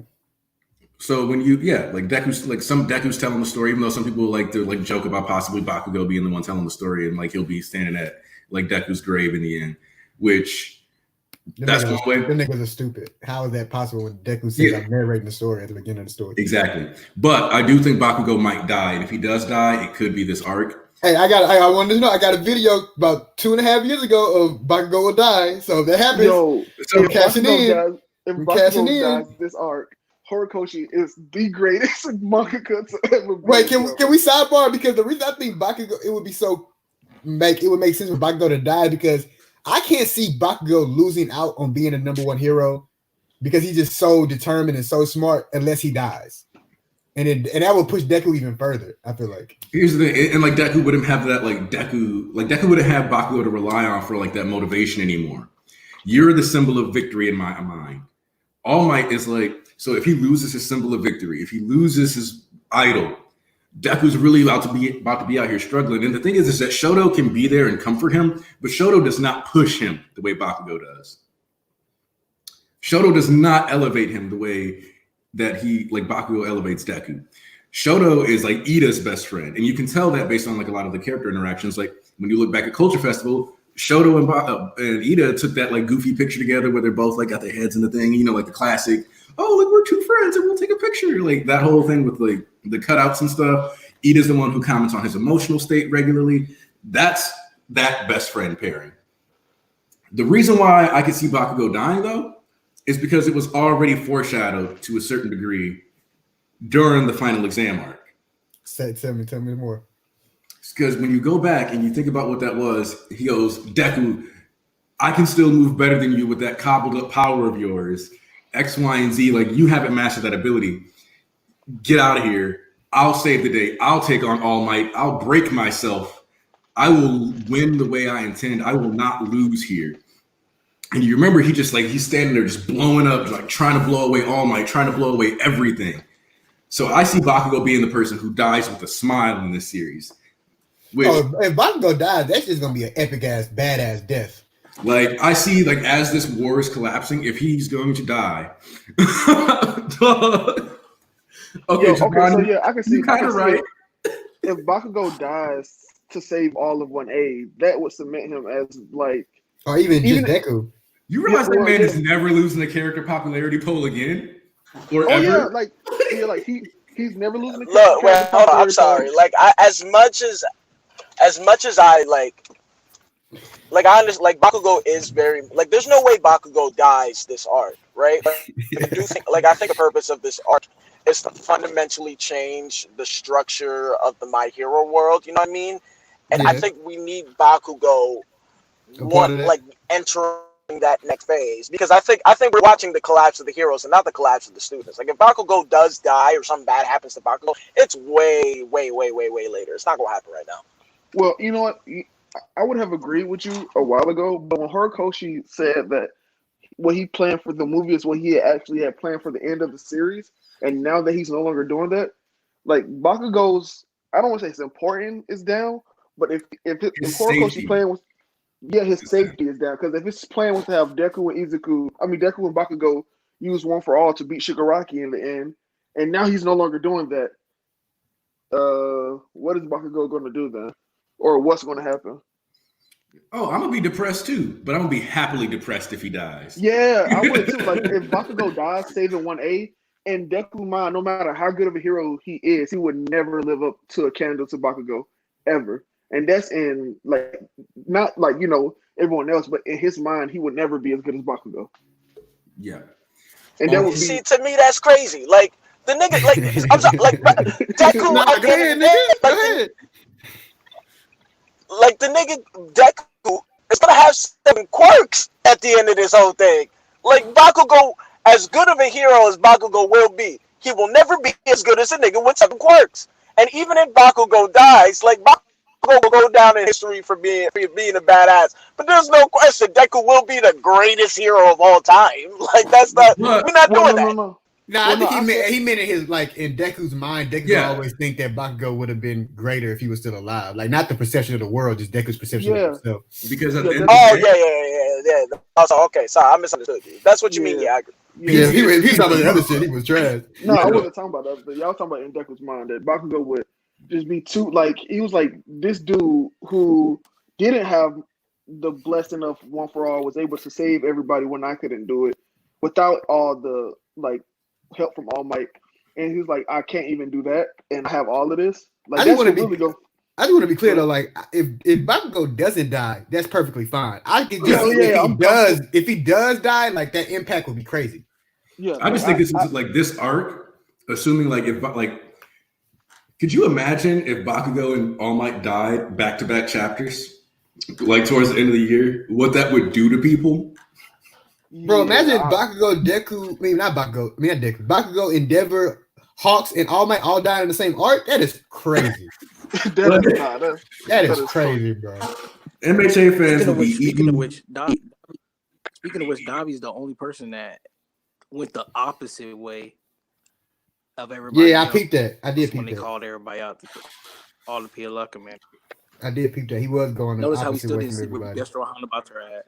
So when like Deku's telling the story, even though some people like to like joke about possibly Bakugo being the one telling the story, and like he'll be standing at like Deku's grave in the end, which. That's one way. The niggas are stupid. How is that possible when Deku says I'm narrating the story at the beginning of the story? Exactly. But I do think Bakugo might die. And if he does die, it could be this arc. Hey, I wanted to know. I got a video about 2.5 years ago of Bakugo will die. So if that happens, if Bakugo dies this arc, Horikoshi is the greatest mangaka to ever be. Wait, can we sidebar? Because the reason I think Bakugo, it would make sense for Bakugo to die, because I can't see Bakugo losing out on being a number one hero because he's just so determined and so smart unless he dies. And that would push Deku even further, I feel like. Here's the thing, and like Deku wouldn't have that, like Deku wouldn't have Bakugo to rely on for like that motivation anymore. You're the symbol of victory in my mind. All Might is like, so if he loses his symbol of victory, if he loses his idol, Deku's really about to be out here struggling. And the thing is that Shoto can be there and comfort him, but Shoto does not push him the way Bakugo does. Shoto does not elevate him the way that Bakugo elevates Deku. Shoto is like Ida's best friend, and you can tell that based on like a lot of the character interactions. Like when you look back at Culture Festival, Shoto and Ida took that like goofy picture together where they're both like got their heads in the thing, you know, like the classic, oh, look, we're two friends and we'll take a picture. Like that whole thing with like the cutouts and stuff. Ida's the one who comments on his emotional state regularly. That's that best friend pairing. The reason why I could see Bakugo dying though is because it was already foreshadowed to a certain degree during the final exam arc. Tell me more. Because when you go back and you think about what that was, he goes, Deku, I can still move better than you with that cobbled up power of yours. X, Y, and Z, like you haven't mastered that ability. Get out of here. I'll save the day. I'll take on All Might. I'll break myself. I will win the way I intend. I will not lose here. And you remember he's standing there just blowing up, like trying to blow away All Might, trying to blow away everything. So I see Bakugo being the person who dies with a smile in this series. Which, if Bakugo dies, that's just gonna be an epic ass, badass death. Like I see, like as this war is collapsing, if he's going to die, okay, so yeah, I can see kind of right. If Bakugo dies to save all of 1A, that would cement him as like, or even Deku. You realize that man is never losing a character popularity poll again, or ever? He's never losing a character. Look, well, hold on, I'm sorry. Like as much as I I understand, like Bakugo is very like. There's no way Bakugo dies this arc, right? But I do think, I think the purpose of this arc is to fundamentally change the structure of the My Hero world. You know what I mean? And I think we need Bakugo entering that next phase, because I think we're watching the collapse of the heroes and not the collapse of the students. Like if Bakugo does die or something bad happens to Bakugo, it's way later. It's not gonna happen right now. Well, you know what? I would have agreed with you a while ago, but when Horikoshi said that what he planned for the movie is what he actually had planned for the end of the series, and now that he's no longer doing that, like Bakugo's, I don't want to say it's important is down, but if Horikoshi playing with, his safety is down, because if his plan was to have Deku and Bakugo use One for All to beat Shigaraki in the end, and now he's no longer doing that, what is Bakugo going to do then? Or what's going to happen? Oh, I'm going to be depressed too, but I'm going to be happily depressed if he dies. Yeah, I would too. Like if Bakugo dies saving 1A, and Deku Man, no matter how good of a hero he is, he would never live up to a candle to Bakugo, ever. And that's in not everyone else, but in his mind, he would never be as good as Bakugo. Yeah. And that would be, see, to me that's crazy. Like the nigga, I'm sorry, Deku. Go ahead. Like the nigga Deku is gonna have 7 quirks at the end of this whole thing. Like Bakugo, as good of a hero as Bakugo will be, he will never be as good as a nigga with 7 quirks. And even if Bakugo dies, like Bakugo will go down in history for being a badass. But there's no question Deku will be the greatest hero of all time. Like that's not we're not doing that. No, I think he meant it in Deku's mind. Deku always think that Bakugo would have been greater if he was still alive. Like not the perception of the world, just Deku's perception of himself. Because at the end yeah. Also, okay, sorry, I misunderstood you. That's what you mean. Yeah, I agree. Yeah, he's talking about the other shit. He was trash. No, I wasn't talking about that. But y'all talking about in Deku's mind that Bakugo would just be too he was like this dude who didn't have the blessing of One for All, was able to save everybody when I couldn't do it without all the help from All Might, and he's like, I can't even do that, and I have all of this. Like, I just want to be clear though. Like, if Bakugo doesn't die, that's perfectly fine. I can just if he does die, like that impact would be crazy. Yeah, I just think this arc, assuming could you imagine if Bakugo and All Might died back-to-back chapters, like towards the end of the year, what that would do to people? Bro, imagine Bakugo, Deku, Bakugo, Endeavor, Hawks, and All Might all die in the same arc. That is crazy. That is crazy, bro. MHA fans will be eating. Speaking of which, Davi's the only person that went the opposite way of everybody. Yeah, I peeped that. I did peep that. When they called everybody out, all the Pialucca, man. I did peep that. He was going. Notice how he still didn't see what Destro Honda about to add.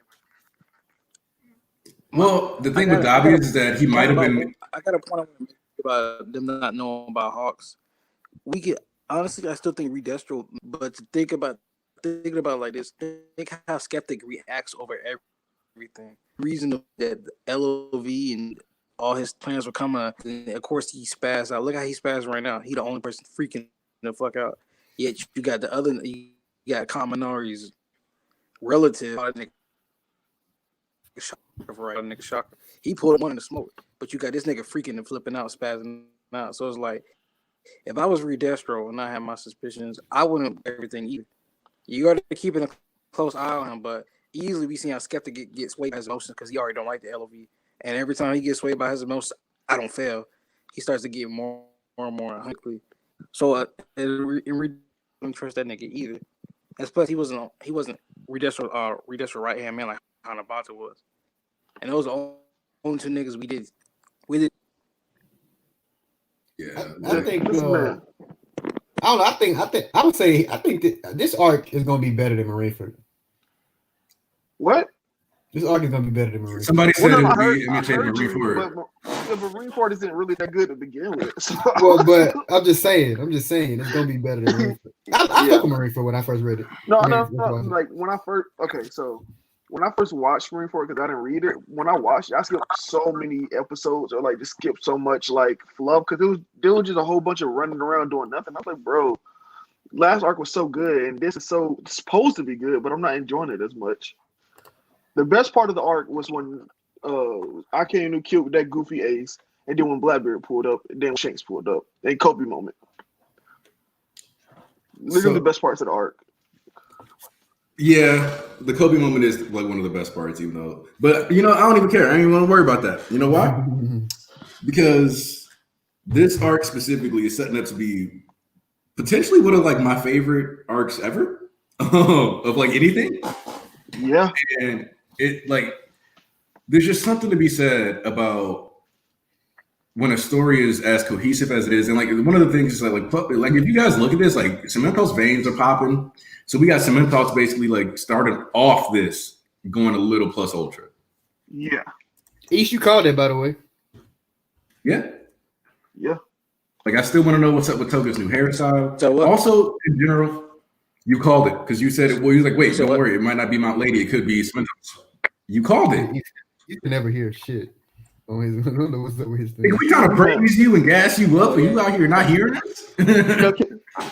Well, the thing with Dabi is that he might have been. I got a point I want to make about them not knowing about Hawks. We get honestly, I still think Redestro, but to thinking about like this, think how Skeptic reacts over everything. Reason that LOV and all his plans were coming, and of course he spazzed out. Look how he spazzed right now. He the only person freaking the fuck out. Yet you got the other, you got Kaminari's relative. Nigga shocker. He pulled one in the smoke, but you got this nigga freaking and flipping out, spazzing out. So it's like, if I was Redestro and I had my suspicions, I wouldn't do everything either. You got to keep a close eye on him, but easily we see how Skeptic get swayed by his emotions because he already don't like the LOV. And every time he gets swayed by his emotions, I don't fail. He starts to get more and more unhappy. So I don't trust that nigga either. And plus he wasn't Redestro right hand man like Hanabata was. And those are the only two niggas we did. Yeah, I think. I don't know. I think that this arc is gonna be better than Marineford. What? This arc is gonna be better than Marineford. Somebody said Well, no, it I would be heard imitating you, Marineford. but Marineford isn't really that good to begin with. So. Well, but I'm just saying, it's gonna be better than Marineford. I took Marineford when I first read it. No, like when I first when I first watched Marineford, because I didn't read it, when I watched it, I skipped so many episodes or like just skipped so much like fluff because there was just a whole bunch of running around doing nothing. I was like, bro, last arc was so good and this is so supposed to be good, but I'm not enjoying it as much. The best part of the arc was when I came to kill with that goofy ace, and then when Blackbeard pulled up, and then when Shanks pulled up, and Kobe moment. Literally the best parts of the arc. Yeah, the Kobe moment is like one of the best parts, even though. But I don't even care. I don't even want to worry about that. You know why? Because this arc specifically is setting up to be potentially one of like my favorite arcs ever of like anything. Yeah, and it like there's just something to be said about when a story is as cohesive as it is, and like one of the things is like if you guys look at this, like Cemento's veins are popping. So we got Cemento's basically like started off this going a little plus ultra. Yeah. East, you called it, by the way. Yeah. Yeah. Like I still want to know what's up with Toga's new hairstyle. So what? Also, in general, you called it because you said it. Well, you was like, wait, So don't what? worry, it might not be Mount Lady, it could be Cemento's. You called it. You can never hear shit. I don't know what's up with his thing. Like, we trying to praise you and gas you up, and you out here not hearing us.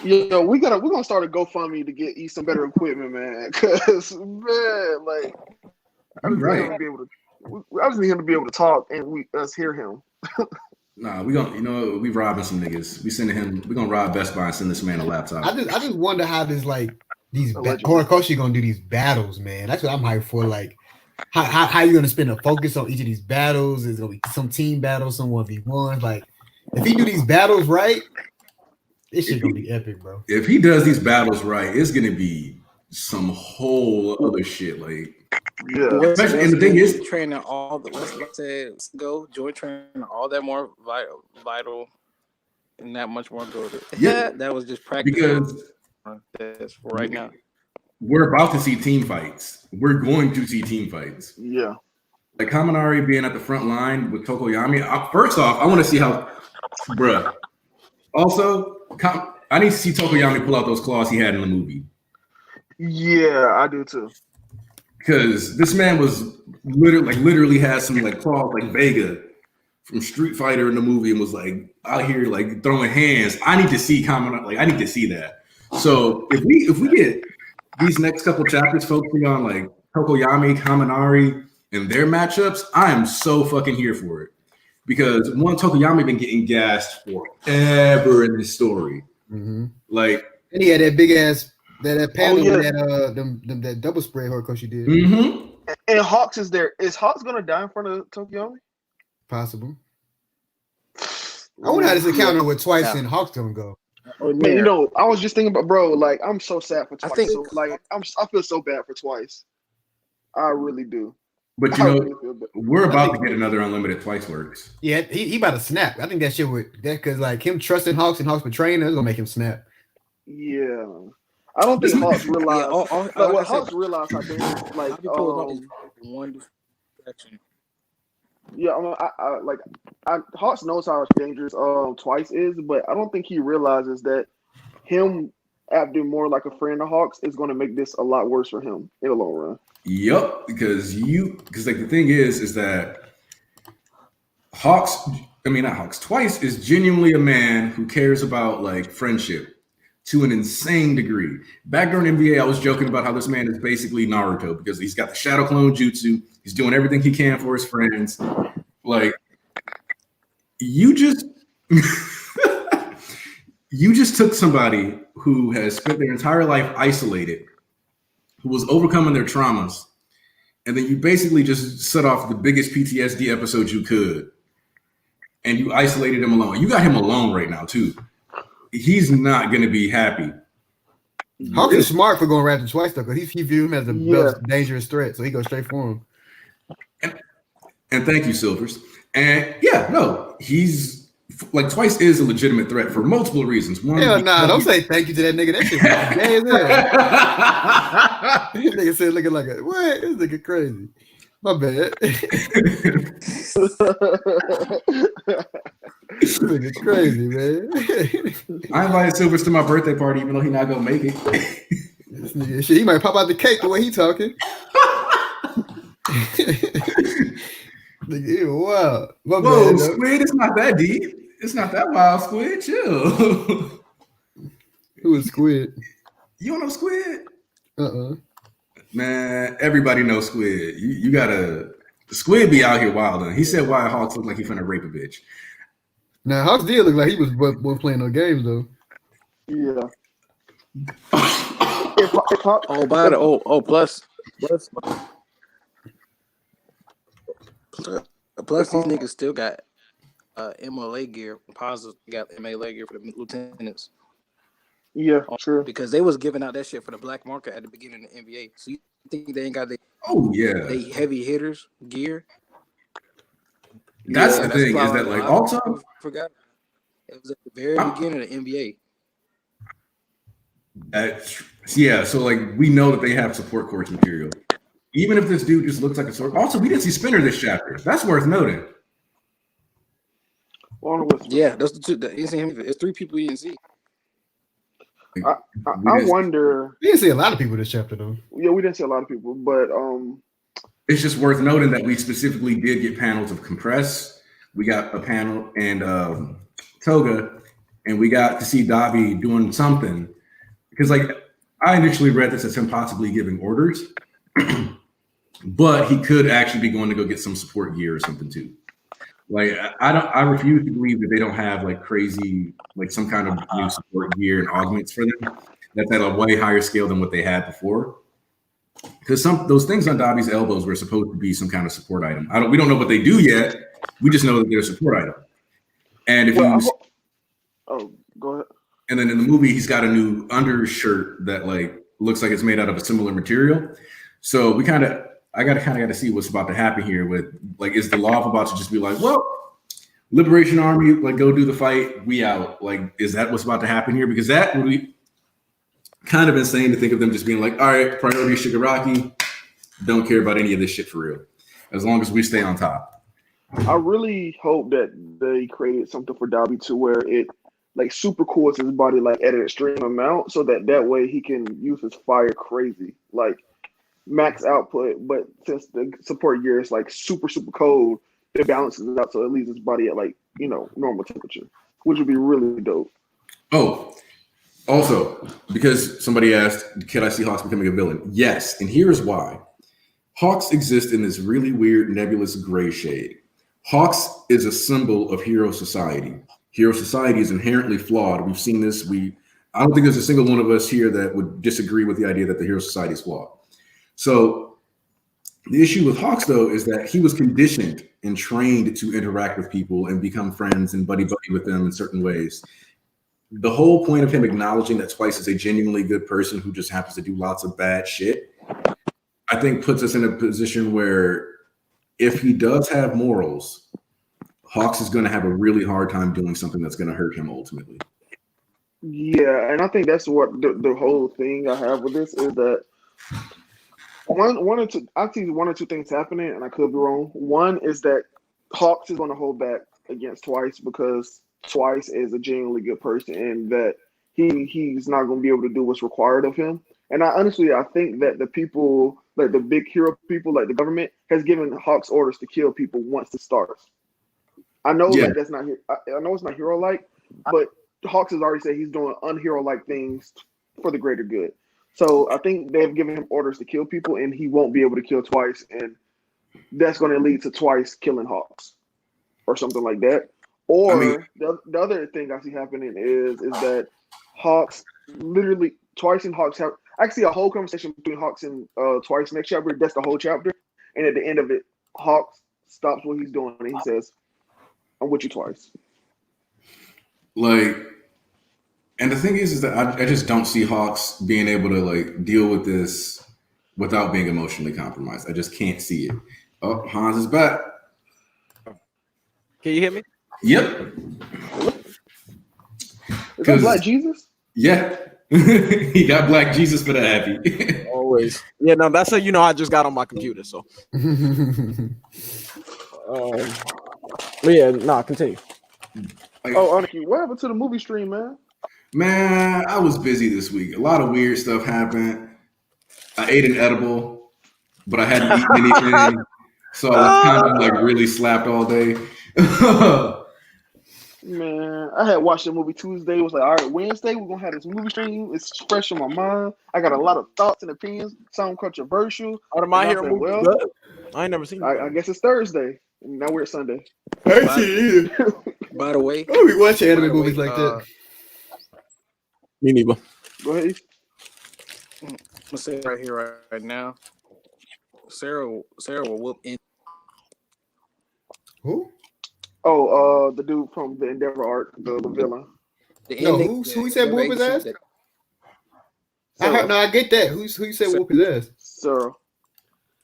We're gonna start a GoFundMe to get East some better equipment, man. Cause man, like I just need him to be able to talk and us hear him. Nah, we gonna we robbing some niggas. We gonna rob Best Buy and send this man a laptop. I just wonder how these Horikoshi gonna do these battles, man. That's what I'm hyped for. Like how you gonna spend a focus on each of these battles? Is gonna be some team battles, some 1v1s. Like if he do these battles right, this shit gonna be epic, bro. If he does these battles right, it's gonna be some whole other shit. Like yeah. And the thing is, training all the let's go joint training all that more vital and that much more good. Yeah, that was just practice because that's for right now. We're about to see team fights. We're going to see team fights. Yeah. Like Kaminari being at the front line with Tokoyami. First off, I want to see how, bruh. Also, I need to see Tokoyami pull out those claws he had in the movie. Yeah, I do too. Because this man was literally had some like claws like Vega from Street Fighter in the movie and was like out here like throwing hands. I need to see Kaminari. Like I need to see that. So if we get these next couple chapters focusing on like Tokoyami, Kaminari, and their matchups, I am so fucking here for it. Because Tokoyami been getting gassed forever in this story. Mm-hmm. Like, and he had that big ass that panel with that double spray Horikoshi did. Mm-hmm. And Hawks is there. Is Hawks gonna die in front of Tokoyami? Possible. I wonder how this encounter with Twice and Hawks gonna go. Man, I was just thinking about, bro. Like, I'm so sad for Twice. I feel so bad for Twice. I really do. But we're about to get another unlimited Twice works. Yeah, he about to snap. I think that shit would because like him trusting Hawks and Hawks betraying him is gonna make him snap. Yeah, I don't think Hawks realized. Hawks realized how dangerous. Like, one distraction. Yeah, Hawks knows how dangerous Twice is, but I don't think he realizes that him acting more like a friend of Hawks is going to make this a lot worse for him in the long run. Yup, because like the thing is that not Hawks, Twice is genuinely a man who cares about like friendship to an insane degree. Back during NBA, I was joking about how this man is basically Naruto because he's got the shadow clone jutsu. He's doing everything he can for his friends. Like, you just you just took somebody who has spent their entire life isolated, who was overcoming their traumas, and then you basically just set off the biggest PTSD episode you could, and you isolated him alone. You got him alone right now, too. He's not going to be happy. Hawks is smart for going after Twice, though, because he viewed him as the most dangerous threat, so he goes straight for him. And thank you, Silvers. And yeah, no, he's like Twice is a legitimate threat for multiple reasons. One, hell nah, don't say thank you to that nigga. That shit gay as hell. This nigga said looking like a what? This nigga crazy. My bad. This nigga crazy, man. I invited Silvers to my birthday party, even though he's not gonna make it. This nigga shit, he might pop out the cake the way he talking. Nigga, wow. My Whoa, bad, Squid, it's not that deep. It's not that wild, Squid. Chill. Who is Squid? You don't know Squid? Man, everybody knows Squid. You gotta Squid be out here wilding. He said why Hawks look like he finna rape a bitch. Now Hawks did look like he was playing no games though. Yeah. Plus these niggas still got MLA gear. Positive got MLA gear for the lieutenants. Yeah, true. Because they was giving out that shit for the black market at the beginning of the NBA. So you think they ain't got they heavy hitters gear? That's the thing is that like also forgot it was at the very beginning of the NBA. So like we know that they have support course material. Even if this dude just looks like a sword. Also, we didn't see Spinner this chapter. That's worth noting. Yeah, that's the two. It's three people you didn't see. I wonder. We didn't see a lot of people this chapter though. Yeah, we didn't see a lot of people, but it's just worth noting that we specifically did get panels of Compress. We got a panel and Toga, and we got to see Davi doing something because like I initially read this as him possibly giving orders. But he could actually be going to go get some support gear or something too. Like I refuse to believe that they don't have like crazy, like some kind of new support gear and augments for them. That's at a way higher scale than what they had before. Because those things on Davi's elbows were supposed to be some kind of support item. We don't know what they do yet. We just know that they're a support item. And go ahead. And then in the movie, he's got a new undershirt that like looks like it's made out of a similar material. So I gotta see what's about to happen here with like, is the law about to just be like, well, Liberation Army, like go do the fight, we out. Like, is that what's about to happen here? Because that would be kind of insane to think of them just being like, all right, priority Shigaraki, don't care about any of this shit for real. As long as we stay on top. I really hope that they created something for Dabi to where it like super cools his body like at an extreme amount so that way he can use his fire crazy. Like max output, but since the support gear is like super cold, it balances it out so it leaves his body at like normal temperature, which would be really dope. Oh, also because somebody asked, can I see Hawks becoming a villain? Yes, and here's why. Hawks exist in this really weird nebulous gray shade. Hawks is a symbol of hero society. Hero society is inherently flawed. We've seen this. I don't think there's a single one of us here that would disagree with the idea that the hero society is flawed. So the issue with Hawks, though, is that he was conditioned and trained to interact with people and become friends and buddy with them in certain ways. The whole point of him acknowledging that Twice is a genuinely good person who just happens to do lots of bad shit, I think puts us in a position where if he does have morals, Hawks is going to have a really hard time doing something that's going to hurt him ultimately. Yeah, and I think that's what the whole thing I have with this is that one or two. I see one or two things happening, and I could be wrong. One is that Hawks is going to hold back against Twice because Twice is a genuinely good person, and that he's not going to be able to do what's required of him. And I think that the people, like the big hero people, like the government, has given Hawks orders to kill people once it starts. I know that that's not. I know it's not hero-like, but Hawks has already said he's doing unhero-like things for the greater good. So I think they've given him orders to kill people, and he won't be able to kill Twice, and that's going to lead to Twice killing Hawks or something like that. Or the other thing I see happening is that Hawks literally Twice and Hawks have. I can see a whole conversation between Hawks and Twice next chapter. That's the whole chapter, and at the end of it, Hawks stops what he's doing and he says, "I'm with you, Twice." Like, and the thing is that I just don't see Hawks being able to like deal with this without being emotionally compromised. I just can't see it. Oh, Hans is back. Can you hear me? Yep. Is that Black Jesus? Yeah. He got Black Jesus for the happy. Always. Yeah, no, that's how you know I just got on my computer. So, but yeah, no, continue. Aniki, what happened to the movie stream, man? Man, I was busy this week. A lot of weird stuff happened. I ate an edible, but I hadn't eaten anything, so I was kind of like really slapped all day. Man, I had watched the movie Tuesday. It was like, all right, Wednesday we're gonna have this movie stream. It's fresh in my mind. I got a lot of thoughts and opinions. Sound controversial. Out of my hero movie. Well, I ain't never seen it. I guess it's Thursday. And now we're at Sunday. I ain't seen it either. By the way, Oh, we watch anime movies like that. Me neither. Go ahead. I'm gonna say it right here, right now. Sarah will whoop in. Who? Oh, the dude from the Endeavor arc, the villain. No, who said whoop his ass? I get that. Who said whoop his ass?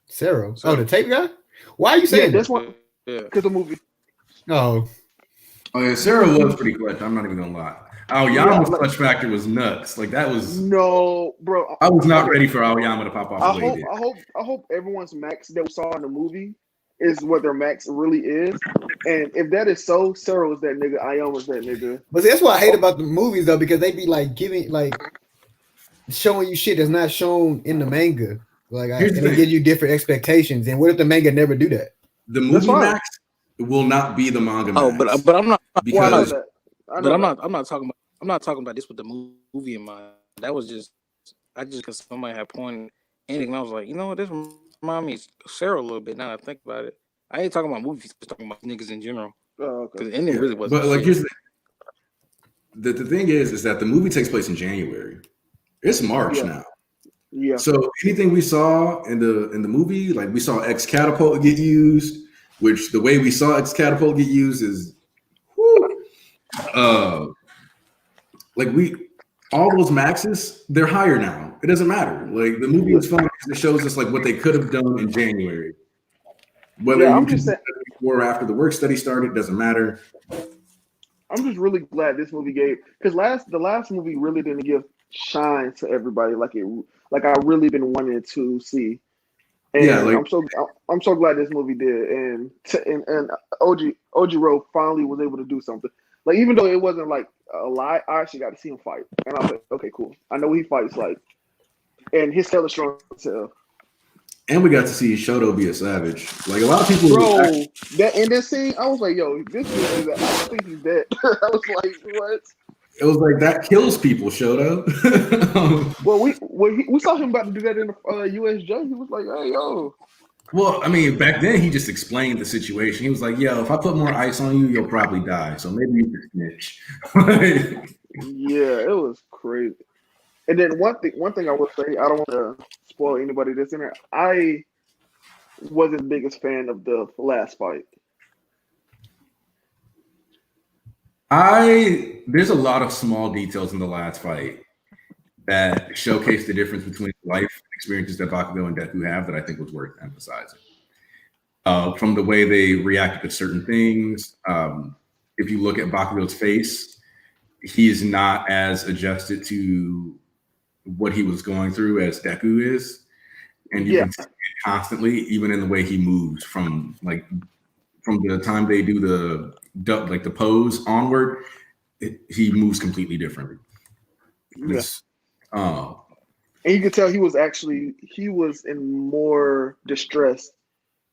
Sarah. Oh, the tape guy? Why are you saying this one? Yeah, because the movie. Oh. Oh yeah, Sarah was pretty clutch. I'm not even gonna lie. Aoyama's clutch factor was nuts. Like that was bro. I was not ready for Aoyama to pop off. I hope everyone's max that we saw in the movie is what their max really is. And if that is so, Sarah was that nigga, Aoyama's that nigga. But see, that's what I hate about the movies though, because they be like showing you shit that's not shown in the manga. And they give you different expectations. And what if the manga never do that? The movie max will not be the manga max. Oh, but I'm not because I'm not talking about this with the movie in mind. That was just because somebody had pointed ending, and I was like, you know what, this reminds me of Sarah a little bit. Now that I think about it, I ain't talking about movies, I'm talking about niggas in general. Because the ending really wasn't. But like, here's the thing is that the movie takes place in January. It's March now. Yeah. So anything we saw in the movie, like we saw X Catapult get used, which the way we saw X Catapult get used is, all those maxes, they're higher now. It doesn't matter. Like the movie was fun because it shows us like what they could have done in January. Whether you can before or after the work study started, doesn't matter. I'm just really glad this movie gave, because the last movie really didn't give shine to everybody like I really been wanting to see. And I'm so glad this movie did, and Ojiro finally was able to do something. Like even though it wasn't like a lie, I actually got to see him fight, and I was like, okay, cool. I know he fights like, and his tail is strong as hell. And we got to see Shoto be a savage. Like a lot of people, that in this scene, I was like, yo, this dude, I don't think he's dead. I was like, what? It was like that kills people, Shoto. Well, we saw him about to do that in the USJ. He was like, hey, yo. Well, I mean, back then he just explained the situation. He was like, yo, if I put more ice on you, you'll probably die. So maybe you can snitch. Yeah, it was crazy. And then one thing I will say, I don't want to spoil anybody that's in there. I wasn't the biggest fan of the last fight. There's a lot of small details in the last fight that showcase the difference between life experiences that Bakugo and Deku have that I think was worth emphasizing. From the way they reacted to certain things, if you look at Bakugo's face, he is not as adjusted to what he was going through as Deku is, and you can see it constantly, even in the way he moves from from the time they do the pose onward, he moves completely differently. It's, And you could tell he was in more distress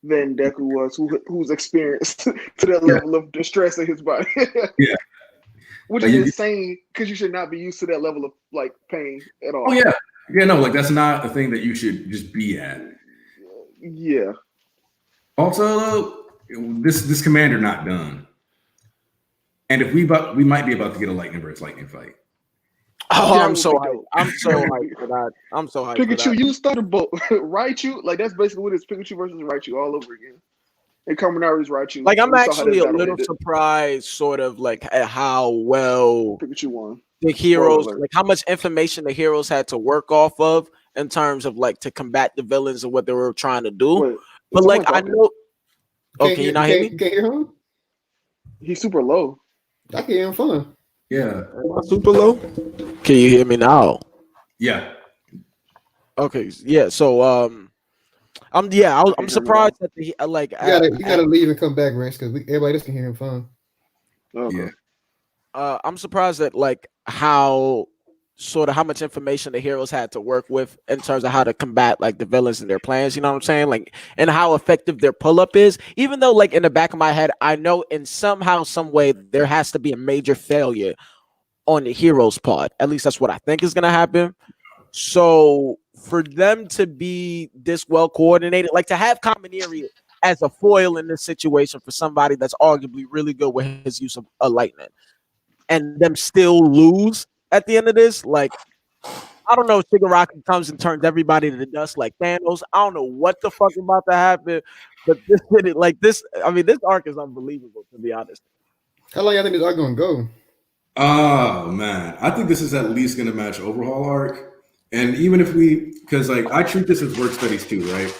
than Deku was, who's experienced to that level of distress in his body. Yeah. Which is insane, because you should not be used to that level of like pain at all. Oh yeah. Yeah, no, like that's not a thing that you should just be at. Yeah. Also, this commander not done. And if we might be about to get a lightning fight. Oh, I'm so hyped. I'm so hyped for that. I'm so hyped. Pikachu, use Thunderbolt. Raichu, like that's basically what it's Pikachu versus Raichu all over again. And Kaminari's Raichu. Like I'm actually a little surprised, sort of like at how well Pikachu won. The heroes, like how much information the heroes had to work off of in terms of like to combat the villains and what they were trying to do. But like I know. Okay, you not hear me? You can't hear him? He's super low. I can hear him fine. Yeah. Am I super low? Can you hear me now? Yeah. Okay. Yeah. So I'm surprised that the like you gotta leave and come back, Rance, because everybody else can hear him fine. Okay. Yeah. I'm surprised at like how much information the heroes had to work with in terms of how to combat like the villains and their plans, you know what I'm saying? Like, and how effective their pull-up is, even though like in the back of my head, I know in somehow, some way there has to be a major failure on the heroes' part. At least that's what I think is going to happen. So for them to be this well coordinated, like to have Kaminari as a foil in this situation for somebody that's arguably really good with his use of lightning, and them still lose at the end of this, like, I don't know, Shigaraki comes and turns everybody to dust like Thanos. I don't know what the fuck is about to happen, but this arc is unbelievable, to be honest. How long y'all think this arc gonna go? Oh man, I think this is at least gonna match Overhaul arc. And even if because like I treat this as work studies too, right?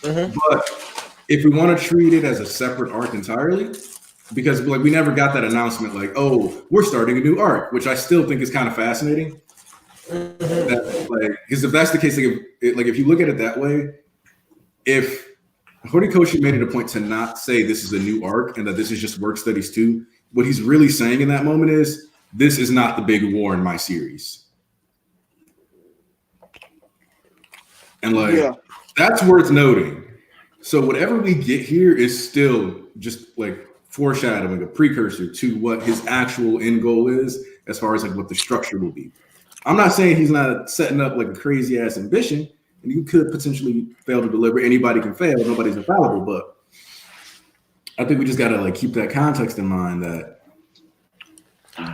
Mm-hmm. But if we want to treat it as a separate arc entirely, because like we never got that announcement, like, oh, we're starting a new arc, which I still think is kind of fascinating. Because if that's the case, like if you look at it that way, if Horikoshi made it a point to not say this is a new arc and that this is just work studies too, what he's really saying in that moment is this is not the big war in my series. And like that's worth noting. So whatever we get here is still just like foreshadowing, a precursor to what his actual end goal is, as far as like what the structure will be. I'm not saying he's not setting up like a crazy ass ambition, and you could potentially fail to deliver. Anybody can fail, nobody's infallible, but I think we just gotta like keep that context in mind.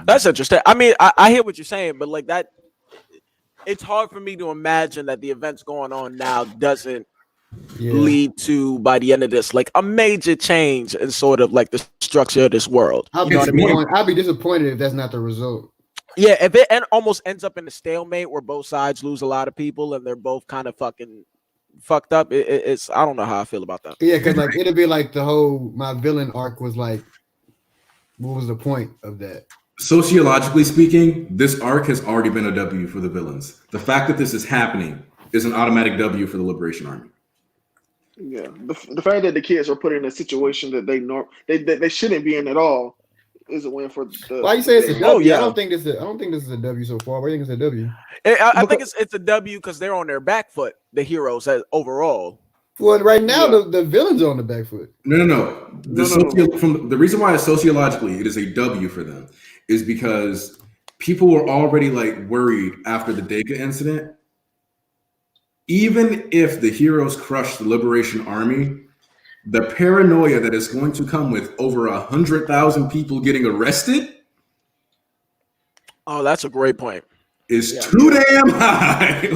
That's interesting. I mean, I hear what you're saying, but like that, it's hard for me to imagine that the events going on now doesn't lead to, by the end of this, like a major change in sort of like the structure of this world. I'll be disappointed if that's not the result. Yeah, if it almost ends up in a stalemate where both sides lose a lot of people and they're both kind of fucking fucked up, it's I don't know how I feel about that. Yeah, because like it'll be like the whole my villain arc was like, what was the point of that? Sociologically speaking, this arc has already been a W for the villains. The fact that this is happening is an automatic W for the Liberation Army. Yeah, the fact that the kids are put in a situation that they shouldn't be in at all is a win for the. Why you say it's a W? Oh, yeah. I don't think this is a W so far. Why do you think it's a W? I think it's a W because they're on their back foot. The heroes overall. Well, right now the villains are on the back foot. No. The reason why sociologically it is a W for them is because people were already like worried after the Deka incident. Even if the heroes crush the Liberation Army, the paranoia that is going to come with over 100,000 people getting arrested. Oh, that's a great point. Is too damn high.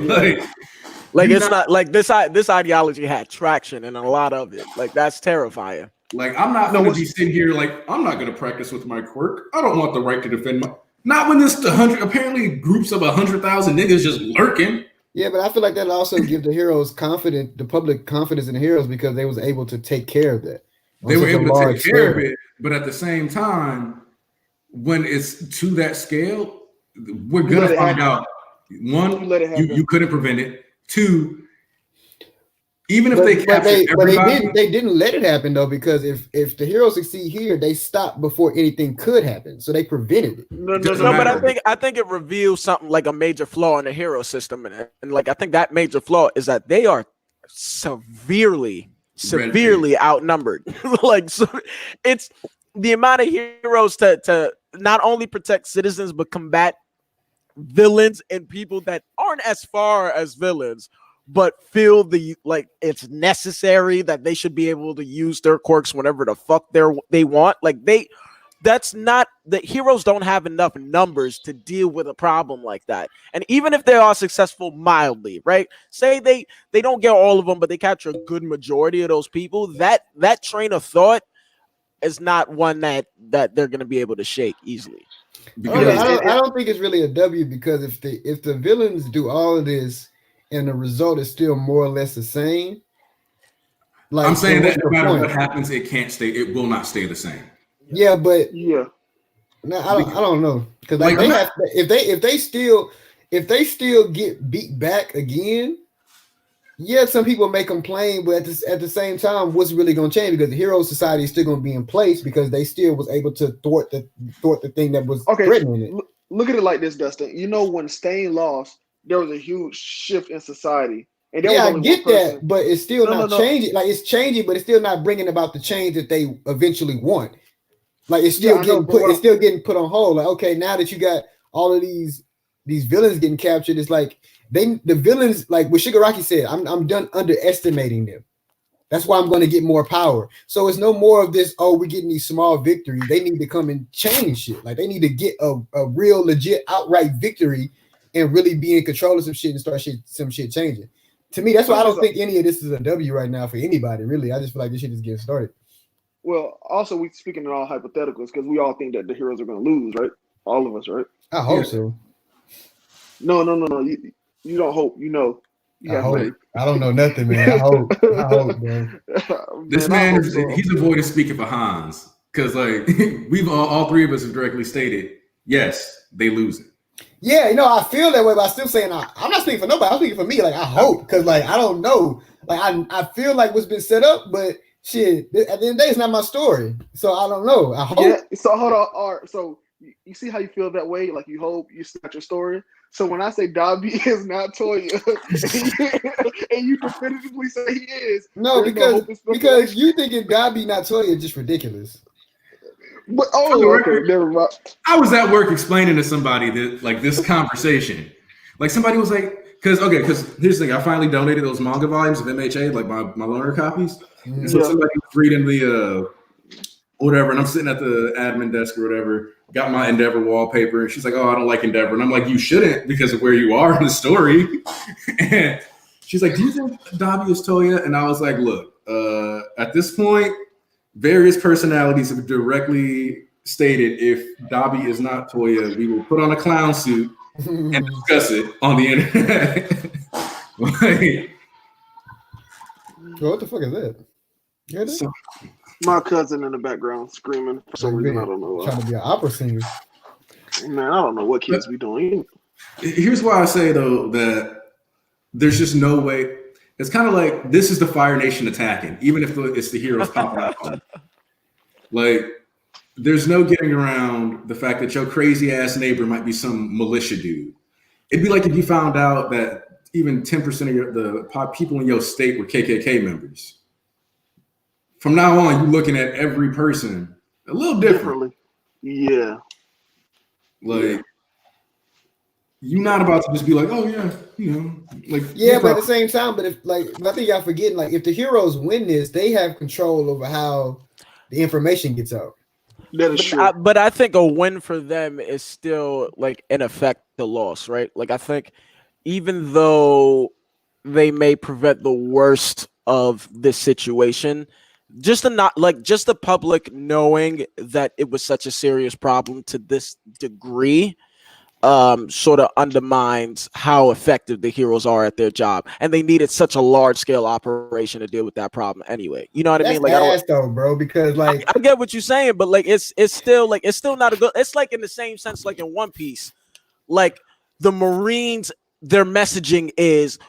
Like it's not like this ideology had traction and a lot of it. Like that's terrifying. Like I'm not going to be sitting here like I'm not going to practice with my quirk. I don't want the right to defend my. Not when this apparently groups of 100,000 niggas just lurking. Yeah, but I feel like that also gives the public confidence in the heroes because they was able to take care of that. They were able to take care of it, but at the same time, when it's to that scale, we're gonna find out. One, you couldn't prevent it. Two, Even if they capture everybody, they didn't let it happen though, because if the heroes succeed here, they stopped before anything could happen, so they prevented it. No, Doesn't No, but matter. I think it reveals something like a major flaw in the hero system, and like I think that major flaw is that they are severely outnumbered. Like, so it's the amount of heroes to not only protect citizens but combat villains and people that aren't as far as villains but feel the like it's necessary that they should be able to use their quirks whenever the fuck they want. Like that's not the heroes don't have enough numbers to deal with a problem like that. And even if they are successful mildly, right? Say they don't get all of them, but they capture a good majority of those people, that train of thought is not one that they're going to be able to shake easily. I don't think it's really a W, because if the villains do all of this and the result is still more or less the same, like, I'm saying that no matter point? what happens, it will not stay the same. Yeah, but Yeah. no, I don't know, because Like, they have, if they still get beat back again. Yeah, some people may complain, but at the same time, what's really going to change? Because the hero society is still going to be in place because they still was able to thwart the thing that was threatening it. Look at it like this, Dustin. You know, when Stain lost, there was a huge shift in society. And I get that, but it's still not changing. Like, it's changing, but it's still not bringing about the change that they eventually want. Like, it's still getting put on hold. Like, okay, now that you got all of these villains getting captured, it's like the villains, like what Shigaraki said, I'm done underestimating them. That's why I'm going to get more power. So it's no more of this, oh, we're getting these small victories. They need to come and change shit. Like, they need to get a real legit outright victory and really be in control of some shit and start some shit changing. To me, that's why I don't think any of this is a W right now for anybody, really. I just feel like this shit is getting started. Well, also, we speaking in all hypotheticals because we all think that the heroes are going to lose, right? All of us, right? I hope so. No. You don't hope. You know. I hope. I don't know nothing, man. I hope, man. This man, he's avoiding speaking for Hans because, like, we've all three of us have directly stated, yes, they lose it. Yeah, I feel that way, but I'm still saying I'm not speaking for nobody. I'm speaking for me. Like, I hope, because, like, I don't know. Like, I feel like what's been set up, but shit, at the end of the day, it's not my story. So I don't know. I hope. Yeah. So hold on. All right. So you see how you feel that way? Like, you hope it's not your story. So when I say Dabi is not Toya, and you definitively say he is, no, because you thinking Dabi not Toya is just ridiculous. But okay, never mind. I was at work explaining to somebody that, like, this conversation, like, somebody was like, because here's the thing, I finally donated those manga volumes of MHA, like my loaner copies, and so somebody was reading the whatever, and I'm sitting at the admin desk or whatever, got my Endeavor wallpaper, and she's like, oh, I don't like Endeavor, and I'm like, you shouldn't, because of where you are in the story. And she's like, do you think Dabi is Toya? And I was like, look, at this point, various personalities have directly stated if Dabi is not Toya, we will put on a clown suit and discuss it on the internet. Like, what the fuck is that? You heard that? My cousin in the background screaming for some reason. I don't know. Trying to be an opera singer. Man, I don't know what kids be doing. Here's why I say, though, that there's just no way. It's kind of like this is the Fire Nation attacking, even if it's the heroes popping up. Like, there's no getting around the fact that your crazy ass neighbor might be some militia dude. It'd be like if you found out that even 10% of the people in your state were KKK members. From now on, you're looking at every person a little differently. Yeah. Like, you're not about to just be like, oh yeah, like, yeah, but at the same time, but if, like, I think y'all forgetting, like, if the heroes win this, they have control over how the information gets out. That is true. But I think a win for them is still, like, in effect the loss, right? Like, I think even though they may prevent the worst of this situation, just the public knowing that it was such a serious problem to this degree sort of undermines how effective the heroes are at their job, and they needed such a large scale operation to deal with that problem anyway. You know what I mean? Like, ass though, bro, because, like, I get what you're saying, but, like, it's still not a good. It's like in the same sense, like in One Piece, like the Marines, their messaging is,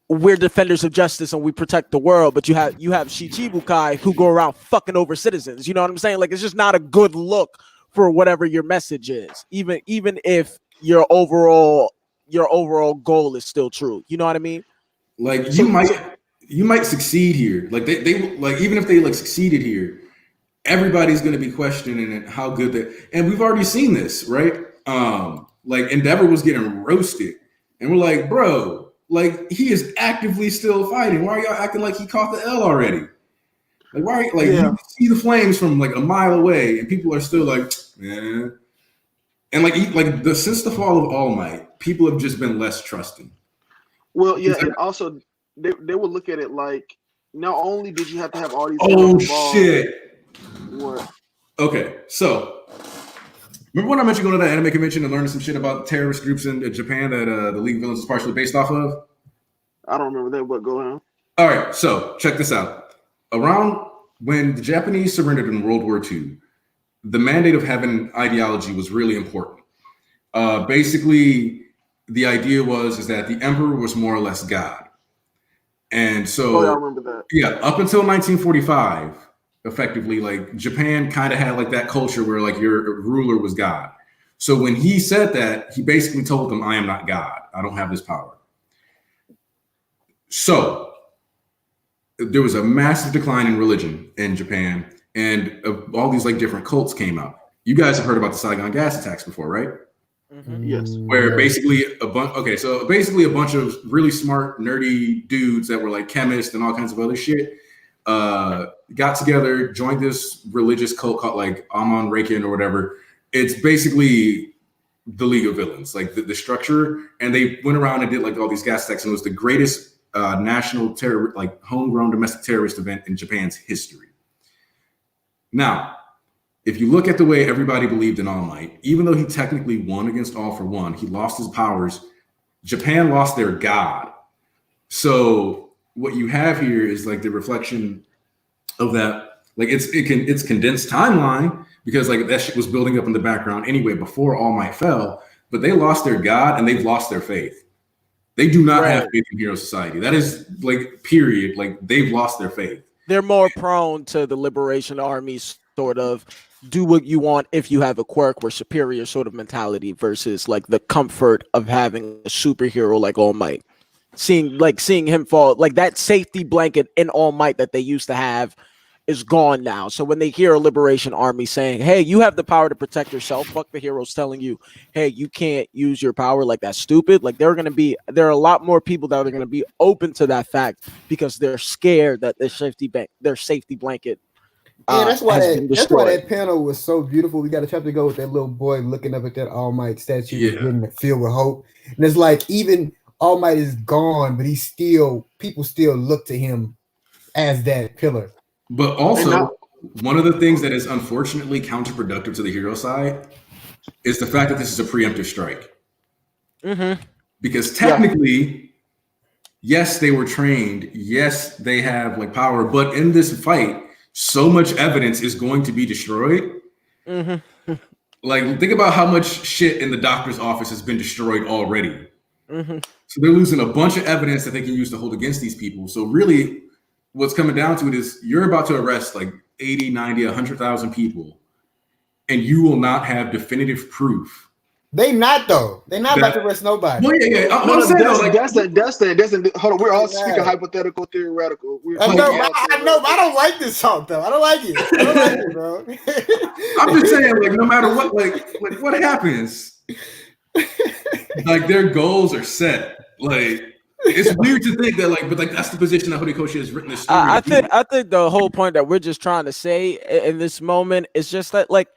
we're defenders of justice and we protect the world, but you have Shichibukai who go around fucking over citizens. You know what I'm saying? Like, it's just not a good look for whatever your message is, even if your overall goal is still true. You know what I mean? Like, you might succeed here. Like they like, even if they like succeeded here, everybody's going to be questioning it, how good they. And we've already seen this, right? Like Endeavor was getting roasted, and we're like, bro, like he is actively still fighting. Why are y'all acting like he caught the L already? Like, why? Like, you can see the flames from like a mile away, and people are still like, eh. And since the fall of All Might, people have just been less trusting. Well, yeah, and also they would look at it like, not only did you have to have all these. Oh shit! What? Okay, so remember when I mentioned going to that anime convention and learning some shit about terrorist groups in Japan that the League of Villains is partially based off of? I don't remember that, but go on. All right, so check this out. Around when the Japanese surrendered in World War II, the mandate of heaven ideology was really important. Basically, the idea is that the emperor was more or less God. And so, I remember that. Yeah, up until 1945, effectively, like Japan kind of had like that culture where like your ruler was God. So when he said that, he basically told them, I am not God. I don't have this power. So there was a massive decline in religion in Japan, and all these like different cults came up. You guys have heard about the Saigon gas attacks before, right? Mm-hmm. Yes. Where basically a bunch of really smart, nerdy dudes that were like chemists and all kinds of other shit got together, joined this religious cult called like Amon Rakin or whatever. It's basically the League of Villains, like the structure. And they went around and did like all these gas attacks, and it was the greatest national terror, like homegrown domestic terrorist event in Japan's history. Now, if you look at the way everybody believed in All Might, even though he technically won against All for One, he lost his powers. Japan lost their god. So what you have here is like the reflection of that. Like it's condensed timeline, because like that shit was building up in the background anyway before All Might fell. But they lost their god and they've lost their faith. They do not have faith in Hero Society. That is like period. Like they've lost their faith. They're more prone to the Liberation Army sort of do what you want if you have a quirk or superior sort of mentality versus like the comfort of having a superhero like All Might. Seeing him fall, like that safety blanket in All Might that they used to have is gone now. So when they hear a Liberation Army saying, hey, you have the power to protect yourself, fuck the heroes telling you, hey, you can't use your power, like that's stupid. Like there are a lot more people that are going to be open to that fact because they're scared that their safety blanket. Yeah, that's why that panel was so beautiful. We got a chapter to go with that little boy looking up at that All Might statue, getting filled with hope. And it's like, even All Might is gone, but people still look to him as that pillar. But also, one of the things that is unfortunately counterproductive to the hero side is the fact that this is a preemptive strike. Mm-hmm. Because technically, yes, they were trained. Yes, they have like power. But in this fight, so much evidence is going to be destroyed. Mm-hmm. Like, think about how much shit in the doctor's office has been destroyed already. Mm-hmm. So they're losing a bunch of evidence that they can use to hold against these people. So really, what's coming down to it is you're about to arrest like 80, 90, 100,000 people, and you will not have definitive proof. They not though. They not about to arrest nobody. Well, Hold on, we're all speaking hypothetical, theoretical. I know, but I don't like this song though. I don't like it, bro. I'm just saying, like, no matter what, like what happens, like their goals are set. Like, it's weird to think that, like, but like that's the position that Horikoshi has written this story. I think the whole point that we're just trying to say in this moment is just that, like,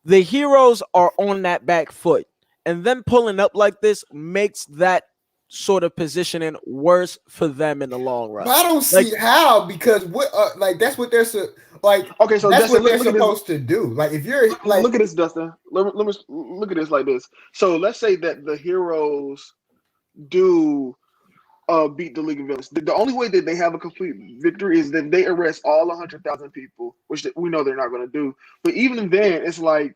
the heroes are on that back foot, and them pulling up like this makes that sort of positioning worse for them in the long run. But I don't see how, because what that's what they're like. Okay, so that's what they're supposed to do. Like, if you're like, look at this, Dustin. Let me look at this like this. So let's say that the heroes do beat the League of Villains. The only way that they have a complete victory is that they arrest all 100,000 people, which we know they're not going to do. But even then, it's like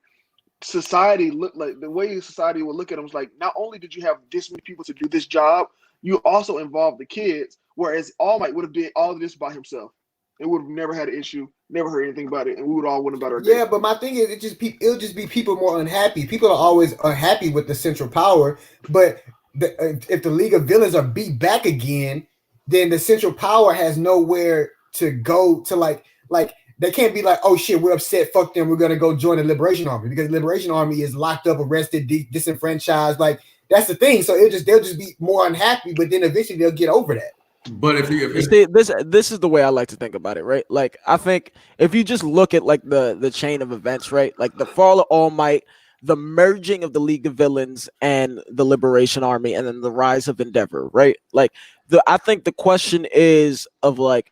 society look like the way society would look at them is like, not only did you have this many people to do this job, you also involved the kids. Whereas All Might would have did all of this by himself. It would have never had an issue, never heard anything about it, and we would all win about our day. Yeah, but my thing is, it'll just be people more unhappy. People are always unhappy with the central power, but if the League of Villains are beat back again, then the central power has nowhere to go to like they can't be like, oh shit, we're upset, fuck them, we're gonna go join the Liberation Army, because the Liberation Army is locked up, arrested, disenfranchised. Like that's the thing. So they'll just be more unhappy, but then eventually they'll get over that. But if You see, this is the way I like to think about it, right? Like I think if you just look at like the chain of events, right? Like the fall of All Might, the merging of the League of Villains and the Liberation Army, and then the rise of Endeavor, right? Like I think the question is of like,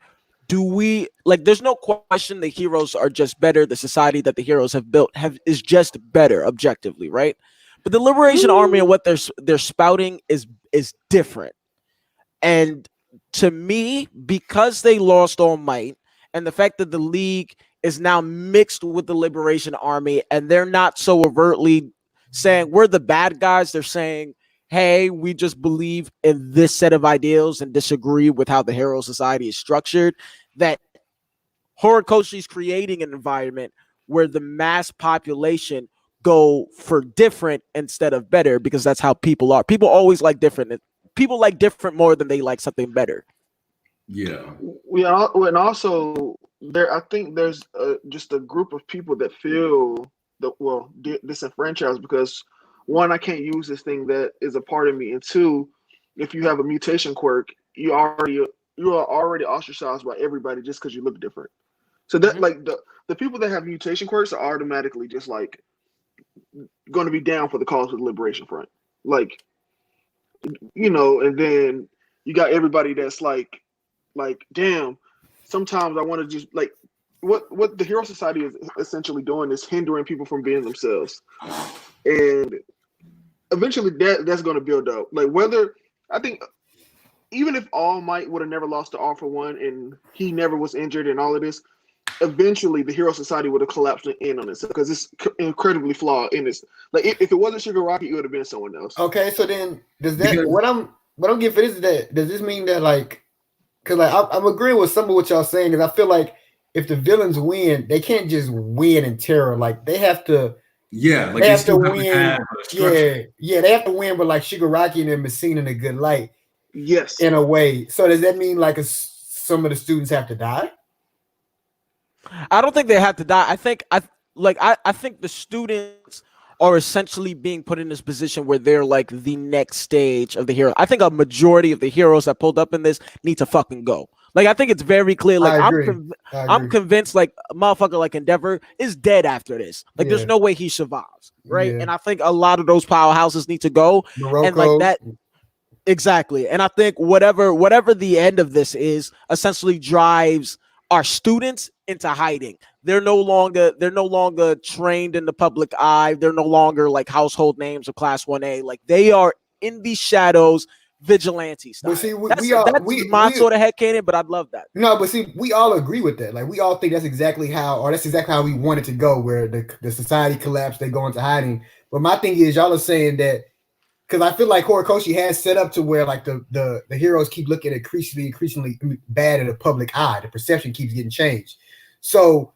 do we like? There's no question the heroes are just better. The society that the heroes have built is just better objectively, right? But the Liberation Army and what they're spouting is different, and to me, because they lost All Might and the fact that the League is now mixed with the Liberation Army and they're not so overtly saying we're the bad guys, they're saying, hey, we just believe in this set of ideals and disagree with how the Hero Society is structured, that Horikoshi is creating an environment where the mass population go for different instead of better, because that's how people are. People always like different. People like different more than they like something better. Yeah. And also I think there's just a group of people that feel disenfranchised because one, I can't use this thing that is a part of me, and two, if you have a mutation quirk, you are already ostracized by everybody just because you look different. So that like the people that have mutation quirks are automatically just like going to be down for the cause of the Liberation Front, like. And then you got everybody that's like, damn, sometimes I want to just like what the Hero Society is essentially doing is hindering people from being themselves. And eventually that's going to build up. Like whether I think even if All Might would have never lost to All for One and he never was injured and all of this, eventually the Hero Society would have collapsed in on itself because it's incredibly flawed in this. Like if it wasn't Shigaraki, it would have been someone else. Okay, so then does that what I'm getting for this is that does this mean that like because like I'm agreeing with some of what y'all saying, because I feel like if the villains win, they can't just win in terror. Like they have to like they have to win. They have to win with like Shigaraki and them is seen in a good light. Yes. In a way. So does that mean like some of the students have to die? I don't think they have to die. I think the students are essentially being put in this position where they're like the next stage of the hero. I think a majority of the heroes that pulled up in this need to fucking go. Like I think it's very clear. Like I'm convinced like a motherfucker like Endeavor is dead after this. Like there's no way he survives, right? And I think a lot of those powerhouses need to go. And like that. Exactly. And I think whatever the end of this is essentially drives our students into hiding. They're no longer trained in the public eye. They're no longer like household names of Class 1A. Like they are in the shadows, vigilante style. But see, that's my sort of headcanon, but I'd love that. No, but see, we all agree with that. Like we all think that's exactly how we want it to go, where the society collapsed, they go into hiding. But my thing is, y'all are saying that because I feel like Horikoshi has set up to where like the heroes keep looking increasingly bad in the public eye. The perception keeps getting changed. So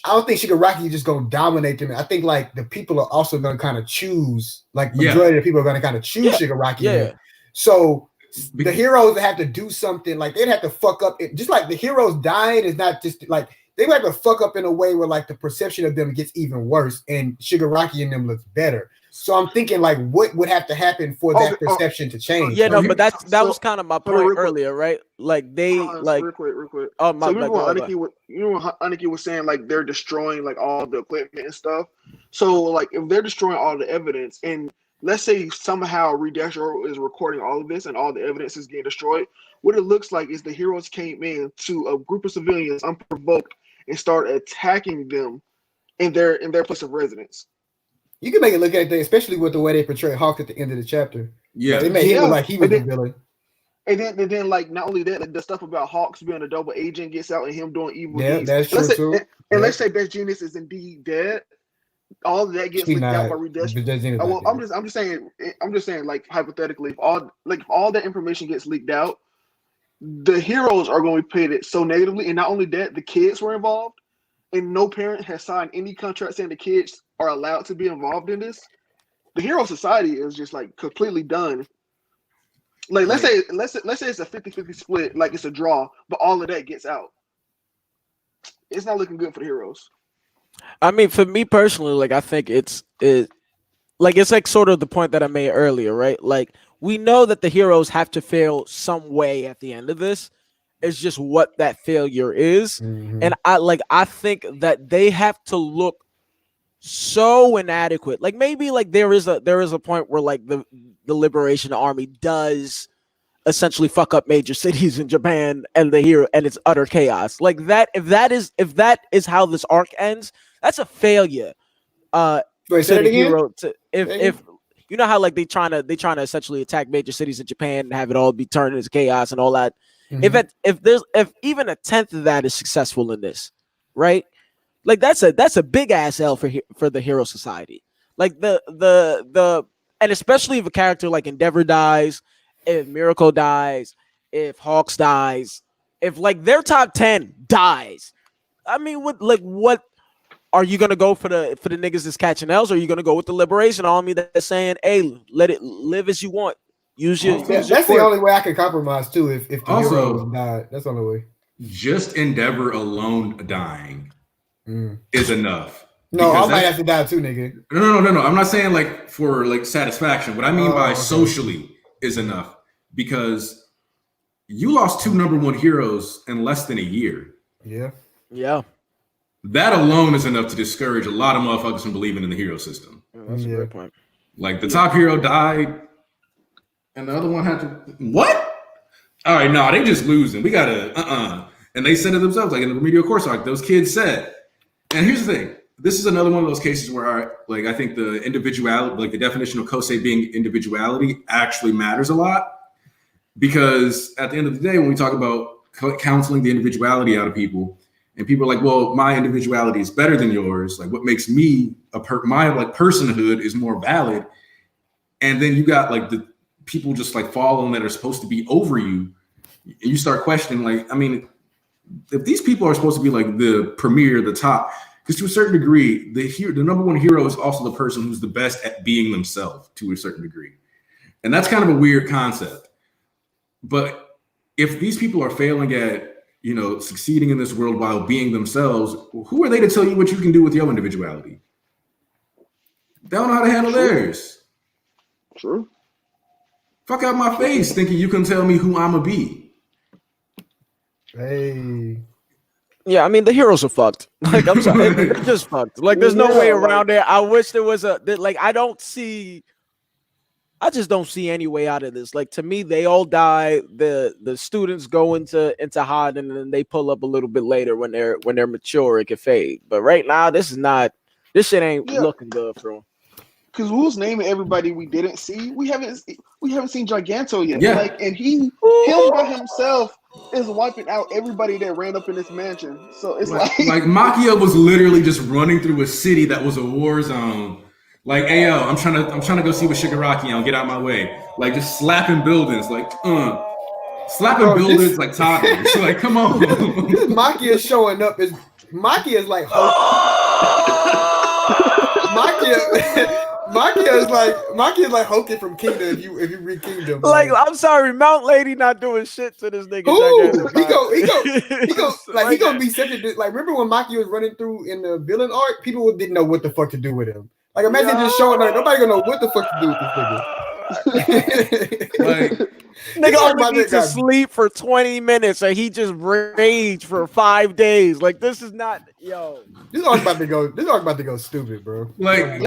I don't think Shigaraki is just going to dominate them. I think like the people are also going to kind of choose, like majority of the people are going to kind of choose Shigaraki. Yeah. So the heroes have to do something, like they'd have to fuck up. Just like the heroes dying is not just like they might have to fuck up in a way where like the perception of them gets even worse and Shigaraki and them looks better. So I'm thinking like what would have to happen for that perception to change? Yeah, no, but that was kind of my point earlier, right? Like they like real quick. Oh my God. Aniki was saying like they're destroying like all the equipment and stuff. So like if they're destroying all the evidence and let's say somehow Redestro is recording all of this and all the evidence is getting destroyed, what it looks like is the heroes came in to a group of civilians unprovoked and start attacking them in their place of residence. You can make it look at that, especially with the way they portray Hawk at the end of the chapter. Yeah, they made him look like he was the villain. And then, like, not only that, the stuff about Hawks being a double agent gets out and him doing evil deeds. That's true too. And let's say Best Genius is indeed dead. all of that gets Actually, leaked out not. by redistricting. Virginia's Well, not I'm just saying, like hypothetically, if all that information gets leaked out, the heroes are going to be painted so negatively, and not only that, the kids were involved, and no parent has signed any contract saying the kids are allowed to be involved in this. The hero society is just like completely done. Like let's say it's a 50-50 split, like it's a draw, but all of that gets out. It's not looking good for the heroes. I mean, for me personally, like I think it's like sort of the point that I made earlier, right? Like we know that the heroes have to fail some way at the end of this. It's just what that failure is. Mhm. And I think that they have to look so inadequate. Like maybe like there is a point where like the Liberation Army does essentially fuck up major cities in Japan and the hero and it's utter chaos. Like that if that is how this arc ends, that's a failure. Wait, say that again? Hero to if you know how like they trying to essentially attack major cities in Japan and have it all be turned into chaos and all that. Mhm. If even a tenth of that is successful in this, right? Like that's a big ass L for the hero society. Like the and especially if a character like Endeavor dies, if Miracle dies, if Hawks dies, if like their top 10 dies. I mean, what are you gonna go for the niggas that's catching L's, or are you gonna go with the Liberation Army that's saying, hey, let it live as you want? Use your That's the only way I can compromise too. If the Also- heroes died, that's the only way. Just Endeavor alone dying is enough. No, Because I might have to die too, nigga. No. I'm not saying like for like satisfaction. What I mean by okay. socially is enough, because you lost 2 number 1 heroes in less than a year. Yeah. That alone is enough to discourage a lot of motherfuckers from believing in the hero system. That's a great point. Like the top hero died, and the other one had to what? All right, no, they just losing. We gotta And they said it themselves, like in the remedial course arc, those kids said. And here's the thing: this is another one of those cases where, I think the individuality, like the definition of Kosei being individuality, actually matters a lot. Because at the end of the day, when we talk about counseling the individuality out of people, and people are like, well, my individuality is better than yours. Like, what makes me my like personhood is more valid. And then you got like the people just like following that are supposed to be over you. And you start questioning, like, I mean, if these people are supposed to be like the premier, the top, because to a certain degree, the number 1 hero is also the person who's the best at being themselves to a certain degree. And that's kind of a weird concept. But if these people are failing at, succeeding in this world while being themselves, who are they to tell you what you can do with your individuality? They don't know how to handle theirs. True. Fuck out my face thinking you can tell me who I'ma be. Hey. Yeah, I mean the heroes are fucked. Like I'm sorry, they're just fucked. Like there's no way around it. I wish there was I just don't see any way out of this. Like to me, they all die. The students go into hiding, and then they pull up a little bit later when they're mature. It can fade. But right now, this shit ain't looking good for them. Because who's naming everybody we didn't see? We haven't seen Giganto yet. Yeah. Like, and him by himself is wiping out everybody that ran up in this mansion. So it's like Makia was literally just running through a city that was a war zone. Like, hey yo, I'm trying to go see what Shigaraki on. Get out my way. Like just slapping buildings, like slapping buildings like toddlers. Like, come on. Makia is showing up as Makia is like Makia is like Hoki from Kingdom if you read Kingdom. Like I'm sorry, Mount Lady not doing shit to this nigga. He gonna be such a like. Remember when Makia was running through in the villain arc? People didn't know what the fuck to do with him. Like imagine just showing up. Nobody gonna know what the fuck to do with this nigga. Like, nigga only needs to sleep for 20 minutes and he just rage for 5 days. Like this is not This arc about to go stupid, bro. Like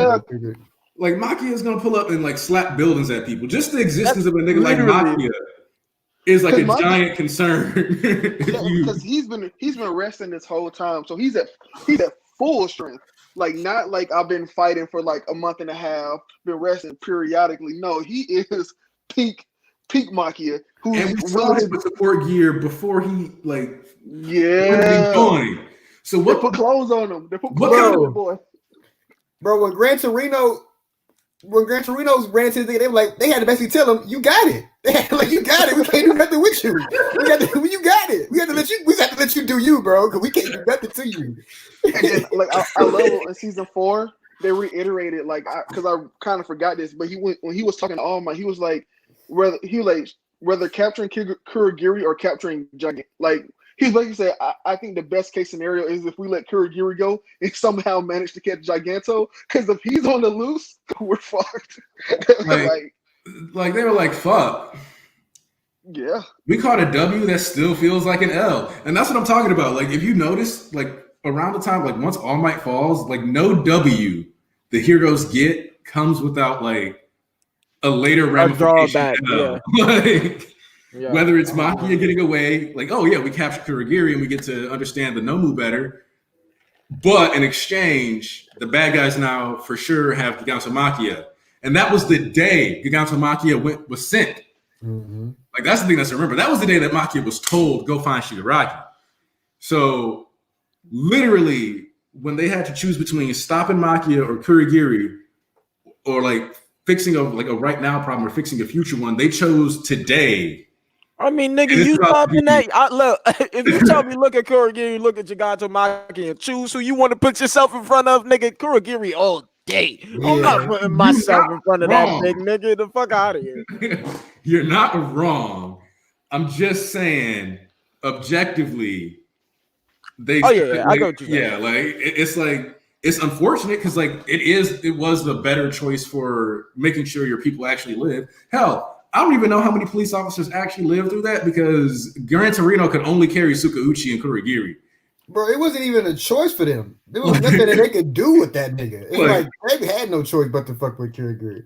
Makia is gonna pull up and like slap buildings at people. Just the existence of a nigga like Makia is like a giant concern. Because he's been resting this whole time, so he's at full strength. Like not like I've been fighting for like a month and a half, been resting periodically. No, he is peak Makia. And we saw him with support gear before he like going. So what? They put clothes on him. They put clothes on the boy. Bro, when Gran Torino's ran to the thing, they were like, they had to basically tell him, "You got it." They had to, like, "You got it. We can't do nothing with you. You got it. We have to let you do you, bro, because we can't do nothing to you." And then, like I love in season 4, they reiterated because I kind of forgot this, but when he was talking to All Might, he was like, whether capturing Kurogiri or capturing Gigant, like. He's basically said, I think the best case scenario is if we let Kurogiri go and somehow manage to catch Giganto, because if he's on the loose, we're fucked. like they were like, fuck. Yeah. We caught a W that still feels like an L. And that's what I'm talking about. Like, if you notice, like, around the time, like, once All Might falls, like, no W the heroes get comes without, like, a later ramification. Yeah. Whether it's Makia getting away, like, oh yeah, we captured Kurogiri and we get to understand the Nomu better. But in exchange, the bad guys now for sure have Giganto Makia. And that was the day Giganto Makia was sent. Mm-hmm. Like, that's the thing that's to remember. That was the day that Makia was told, go find Shigaraki. So literally, when they had to choose between stopping Makia or Kurogiri, or like fixing a right now problem or fixing a future one, they chose today. I mean, nigga, you stopping that? Look, if you tell me look at Kurogiri, look at Giganto Maki, and choose who you want to put yourself in front of, nigga, Kurogiri all day. Yeah. I'm not putting myself in front of that big nigga. The fuck out of here. You're not wrong. I'm just saying, objectively, they. Oh yeah, I go what you're saying. Yeah, it's unfortunate because it was the better choice for making sure your people actually live. Hell, I don't even know how many police officers actually lived through that because Gran Torino could only carry Sukauchi and Kurogiri. Bro, it wasn't even a choice for them. There was nothing that they could do with that nigga. It's like they had no choice but to fuck with Kurogiri.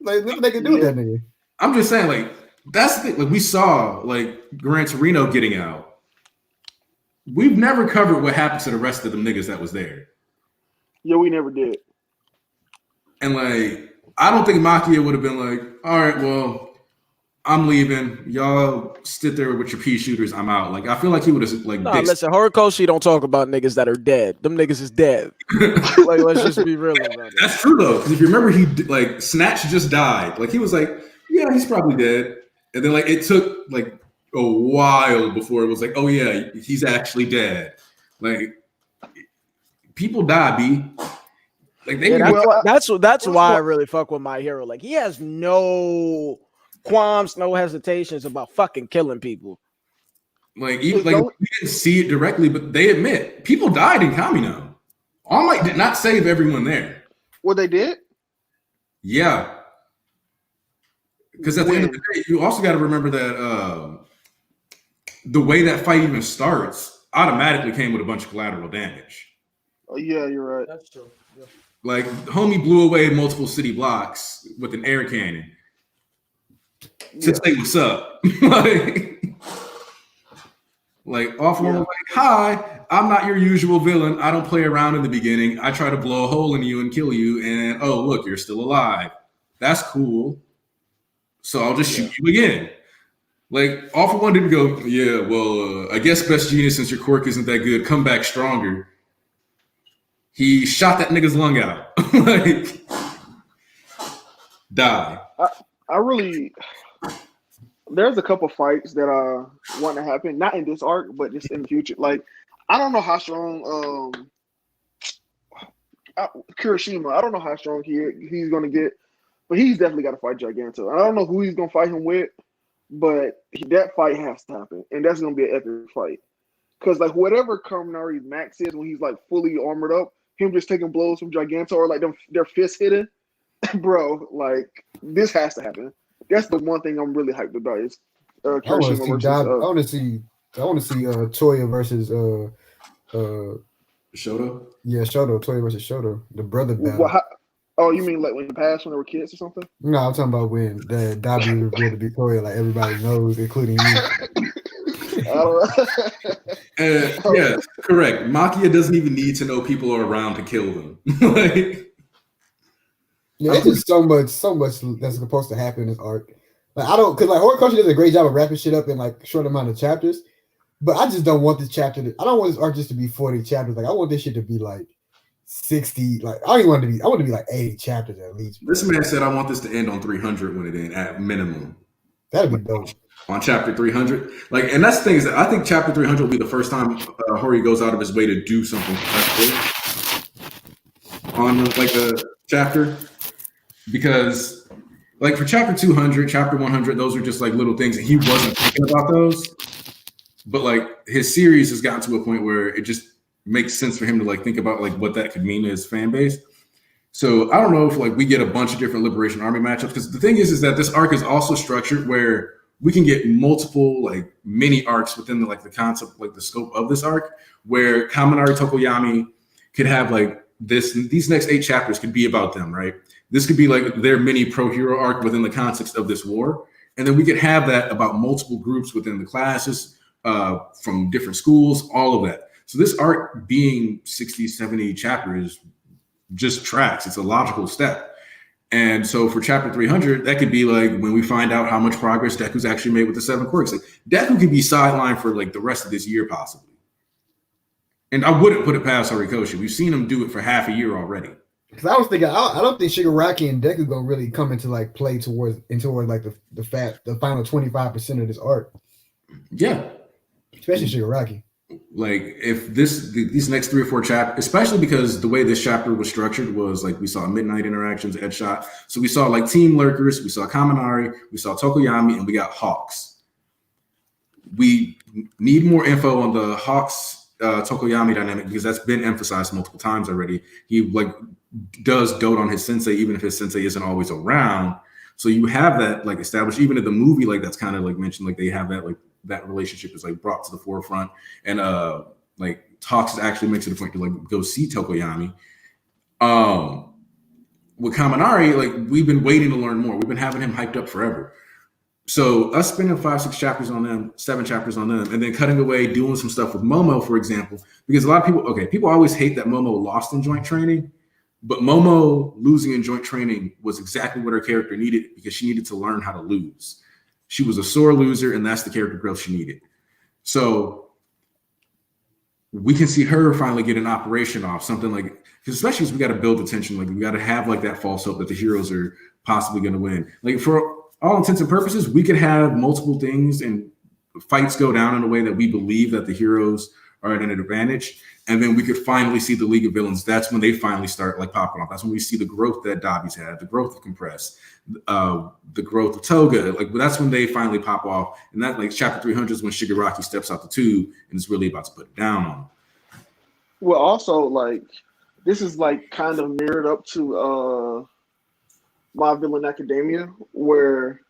Like nothing they could do with that nigga. I'm just saying, like, that's the thing. Like, we saw like Gran Torino getting out. We've never covered what happened to the rest of the niggas that was there. Yeah, we never did. And like, I don't think Makia would have been like, all right, well, I'm leaving. Y'all sit there with your pea shooters. I'm out. Like, I feel like he would have like. No, listen, Horikoshi don't talk about niggas that are dead. Them niggas is dead. Like, let's just be real about it. That's true though, because if you remember, he like Snatch just died. Like, he was like, yeah, he's probably dead. And then like it took like a while before it was like, oh yeah, he's actually dead. Like, people die, B. Like that's why I really fuck with My Hero. Like, he has no qualms, no hesitations about fucking killing people. Like, even we didn't see it directly, but they admit people died in Kamino. All Might did not save everyone there. Well, they did? Yeah. Because at the end of the day, you also got to remember that the way that fight even starts automatically came with a bunch of collateral damage. Oh, yeah, you're right. That's true. Yeah. Like, homie blew away multiple city blocks with an air cannon. To say what's up. like off one, like, hi, I'm not your usual villain. I don't play around in the beginning. I try to blow a hole in you and kill you, and oh look, you're still alive. That's cool. So I'll just shoot you again. Like, All For One didn't go, yeah, well, I guess Best Genius, since your quirk isn't that good, come back stronger. He shot that nigga's lung out. Like, die. I really, there's a couple fights that want to happen, not in this arc, but just in the future. Like, I don't know how strong Kirishima. I don't know how strong he's gonna get, but he's definitely got to fight Giganto. I don't know who he's gonna fight him with, but that fight has to happen, and that's gonna be an epic fight. Because like whatever Kaminari's max is when he's like fully armored up, him just taking blows from Giganto or like their fists hitting. Bro, like, this has to happen. That's the one thing I'm really hyped about is Kirishima versus. I want to see Toya versus Shoto. Yeah, Shoto. Toya versus Shoto. The brother battle. Oh, you mean like when you passed when they were kids or something? No, I'm talking about when the W revealed to be Toya, like everybody knows, including you. Yeah, correct. Makia doesn't even need to know people are around to kill them. Like, yeah, it's just so much that's supposed to happen in this arc. Like, I don't, because like Horikoshi does a great job of wrapping shit up in like short amount of chapters, but I just don't want this chapter I don't want this arc just to be 40 chapters. Like, I want this shit to be like 60. Like I don't even want it to be. I want it to be like 80 chapters at least. This man said I want this to end on 300 when it ends at minimum. That'd be dope. On chapter 300, like, and that's the thing is that I think chapter 300 will be the first time Hori goes out of his way to do something special on like a chapter, because like for chapter 200, chapter 100, those are just like little things, and he wasn't thinking about those. But like his series has gotten to a point where it just makes sense for him to like think about like what that could mean to his fan base. So I don't know if like we get a bunch of different Liberation Army matchups, because the thing is that this arc is also structured where we can get multiple like mini arcs within the like the concept, like the scope of this arc, where Kaminari Tokoyami could have like these next 8 chapters could be about them, right? This could be like their mini pro hero arc within the context of this war. And then we could have that about multiple groups within the classes, from different schools, all of that. So this arc being 60, 70 chapters just tracks. It's a logical step. And so for chapter 300, that could be like when we find out how much progress Deku's actually made with the 7 quirks. Like, Deku could be sidelined for like the rest of this year, possibly. And I wouldn't put it past Horikoshi. We've seen him do it for half a year already. Because I was thinking, I don't think Shigaraki and Deku gonna really come into like play towards like the final 25% of this arc. Yeah, especially Shigaraki. Like if these next 3 or 4 chapters, especially because the way this chapter was structured was like we saw midnight interactions, headshot. So we saw like team lurkers, we saw Kaminari, we saw Tokoyami, and we got Hawks. We need more info on the Hawks Tokoyami dynamic, because that's been emphasized multiple times already. He like does dote on his sensei, even if his sensei isn't always around. So you have that like established, even in the movie, like that's kind of like mentioned, like they have that like that relationship is like brought to the forefront, and like Hawks actually makes it a point to like go see Tokoyami. With Kaminari, like we've been waiting to learn more. We've been having him hyped up forever. So us spending 5, 6 chapters on them, 7 chapters on them, and then cutting away, doing some stuff with Momo, for example, because a lot of people always hate that Momo lost in joint training, but Momo losing in joint training was exactly what her character needed, because she needed to learn how to lose. She was a sore loser, and that's the character growth she needed. So we can see her finally get an operation off, something like, because especially as we got to build the tension, like we got to have like that false hope that the heroes are possibly going to win. Like for all intents and purposes, we could have multiple things and fights go down in a way that we believe that the heroes are at an advantage. And then we could finally see the League of Villains. That's when they finally start like popping off. That's when we see the growth that Dabi's had, the growth of Compress, the growth of Toga. Like that's when they finally pop off. And that like chapter 300 is when Shigaraki steps out the tube and is really about to put it down on him. Well, also like this is like kind of mirrored up to My Villain Academia, where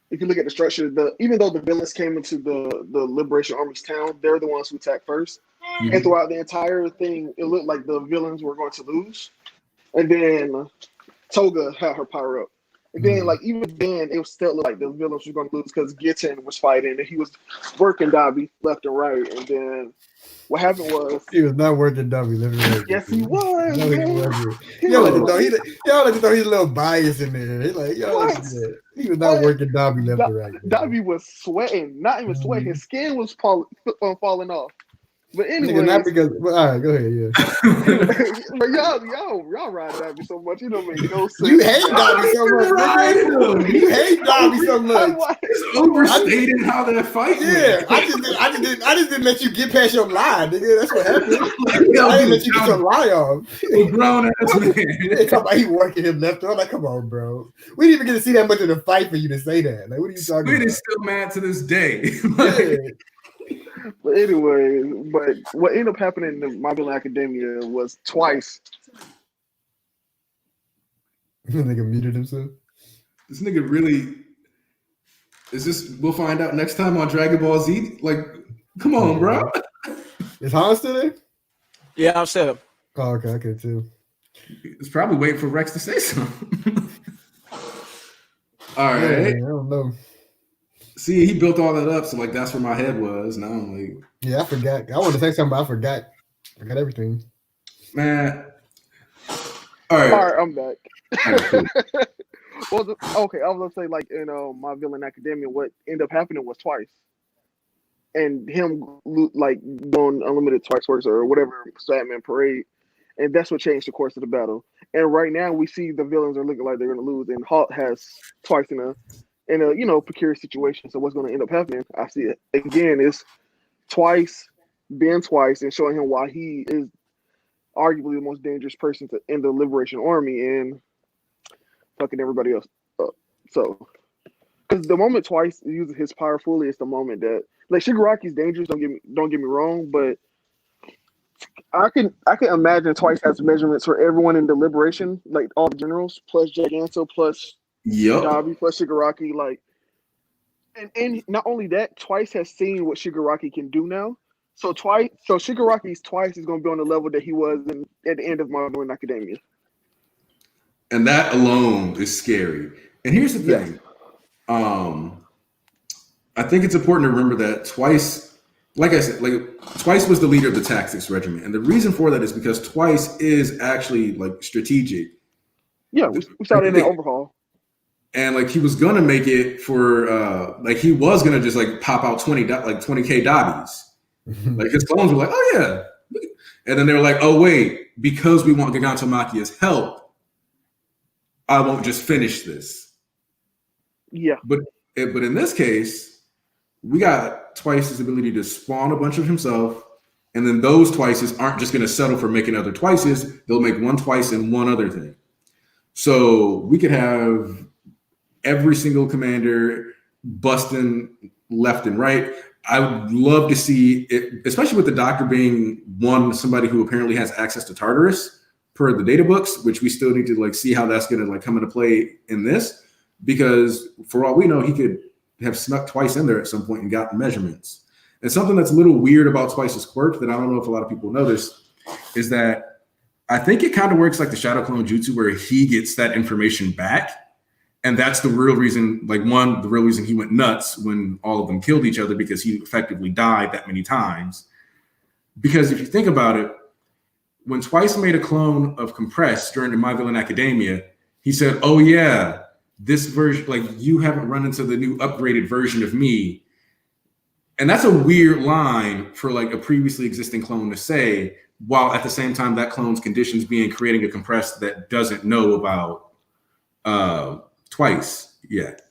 if you look at the structure, even though the villains came into the Liberation Army's town, they're the ones who attacked first. Mm-hmm. And throughout the entire thing, it looked like the villains were going to lose. And then Toga had her power up. And then, like, even then, it was still like the villains were going to lose because Gitten was fighting and he was working Dabi left and right. And then what happened was he was not working Dabi left and right. Yes, he was. No, he wasn't. Y'all like to know he's a little biased in there. He's like, he was not working Dabi left and right. Dabi was sweating, not even sweating. His skin was falling off. But anyway, not because. All right, go ahead. Yeah. But y'all ride Dabi so much. You don't make no sense. You hate Dabi so much. You hate Dabi so much. It's overstating how that fight went. Yeah, I just didn't let you get past your lie, nigga. That's what happened. I didn't let you get your lie off. A grown ass man. They talking about he working him left. I'm like, come on, bro. We didn't even get to see that much of the fight for you to say that. Like, what are you talking about? Squid is still mad to this day. But anyway, what ended up happening in My Villain Academia was twice. This nigga muted himself. This nigga really is this. We'll find out next time on Dragon Ball Z. Like, come on, bro. Is Hans still there? Yeah, I'm still. Oh, okay, too. It's probably waiting for Rex to say something. All right. Yeah, I don't know. See, he built all that up, so like that's where my head was. Now I'm like, yeah, I forgot. I wanted to say something, but I forgot. I got everything. Man. All right, I'm back. Well, okay, I was gonna say like My Villain Academia, what ended up happening was twice, and him like doing unlimited twice works or whatever Batman Parade, and that's what changed the course of the battle. And right now we see the villains are looking like they're going to lose, and Halt has twice in a precarious situation. So what's going to end up happening? I see it again is twice, being twice, and showing him why he is arguably the most dangerous person in the Liberation Army and fucking everybody else up. So, because the moment Twice uses his power fully, it's the moment that like Shigaraki's dangerous. Don't get me wrong, but I can imagine Twice has measurements for everyone in the Liberation, like all the generals plus Giganto plus Dabi plus Shigaraki, like, and not only that, Twice has seen what Shigaraki can do now. So Shigaraki's Twice is going to be on the level that he was at the end of My Hero Academia. And that alone is scary. And here's the thing. I think it's important to remember that Twice, like I said, Twice was the leader of the Tactics Regiment. And the reason for that is because Twice is actually like strategic. Yeah, we saw that in the overhaul. And like he was gonna make it for he was gonna just like pop out 20K Dobbies. Like his clones were like, oh yeah. And then they were like, oh wait, because we want Gigantomachia's help, I won't just finish this. Yeah. But in this case, we got Twice's ability to spawn a bunch of himself, and then those Twices aren't just gonna settle for making other Twices, they'll make one Twice and one other thing. So we could have every single commander busting left and right. I would love to see it, especially with the Doctor being somebody who apparently has access to Tartarus per the data books, which we still need to like see how that's going to like come into play in this, because for all we know, he could have snuck Twice in there at some point and gotten measurements. And something that's a little weird about Twice's quirk that I don't know if a lot of people notice is that I think it kind of works like the Shadow Clone Jutsu, where he gets that information back. And that's the real reason, the real reason he went nuts when all of them killed each other, because he effectively died that many times. Because if you think about it, when Twice made a clone of Compress during the My Villain Academia, he said, oh yeah, this version, like you haven't run into the new upgraded version of me. And that's a weird line for like a previously existing clone to say, while at the same time that clone's conditions being creating a Compress that doesn't know about Twice yet,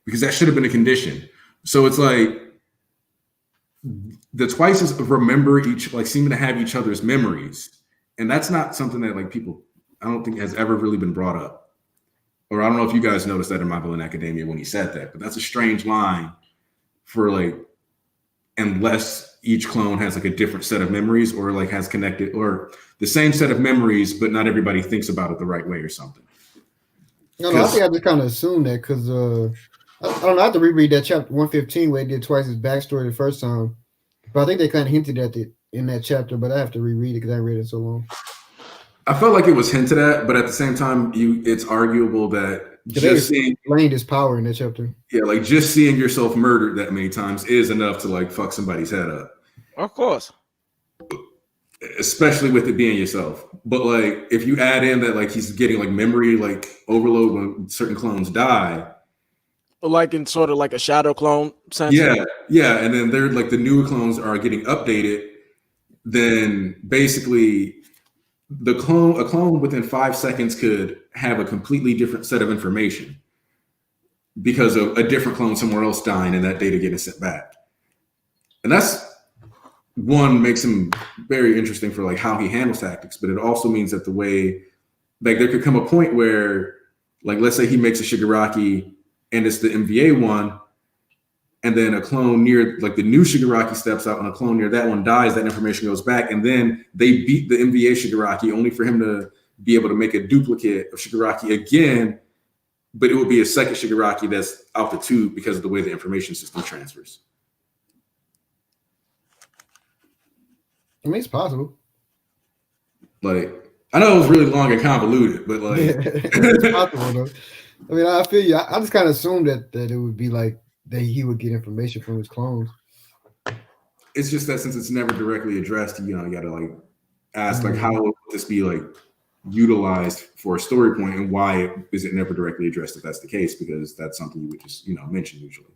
because that should have been a condition. So it's like the Twices remember seeming to have each other's memories, and that's not something that like people, I don't think, has ever really been brought up. Or I don't know if you guys noticed that in My Villain Academia when he said that, but that's a strange line for like, unless each clone has like a different set of memories or like has connected or the same set of memories, but not everybody thinks about it the right way or something. No, I think I just kind of assumed that because I don't know. I have to reread that chapter 115 where they did Twice's backstory the first time, but I think they kind of hinted at it in that chapter. But I have to reread it because I read it so long. I felt like it was hinted at, but at the same time, it's arguable that just seeing explained his power in that chapter. Yeah, like just seeing yourself murdered that many times is enough to like fuck somebody's head up. Of course. Especially with it being yourself. But like if you add in that like he's getting like memory like overload when certain clones die. Like in sort of like a shadow clone sense. Yeah. And then they're like the newer clones are getting updated, then basically a clone within 5 seconds could have a completely different set of information because of a different clone somewhere else dying and that data getting sent back. And that's one makes him very interesting for like how he handles tactics, but it also means that the way like there could come a point where like let's say he makes a Shigaraki and it's the MVA one, and then a clone near like the new Shigaraki steps out and a clone near that one dies, that information goes back, and then they beat the MVA Shigaraki only for him to be able to make a duplicate of Shigaraki again, but it would be a second Shigaraki that's out the tube because of the way the information system transfers. I mean, it's possible. Like, I know it was really long and convoluted, but like, it's possible though. I mean, I feel you. I just kind of assumed that it would be like that he would get information from his clones. It's just that since it's never directly addressed, you got to like ask like how would this be like utilized for a story point, and why is it never directly addressed if that's the case? Because that's something you would just mention usually.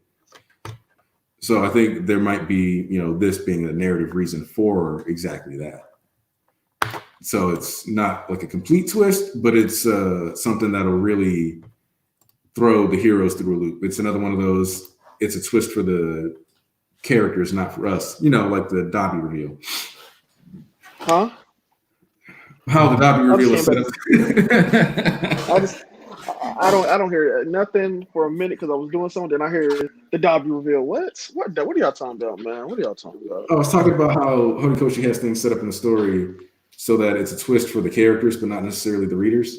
So I think there might be, this being a narrative reason for exactly that. So it's not like a complete twist, but it's something that'll really throw the heroes through a loop. It's another one of those. It's a twist for the characters, not for us. You know, like the Dobby reveal. Huh? How the Dobby reveal is set up. I don't hear nothing for a minute because I was doing something. Then I hear the Dobby reveal. What are y'all talking about, man? What are y'all talking about? I was talking about how Horikoshi has things set up in the story so that it's a twist for the characters, but not necessarily the readers.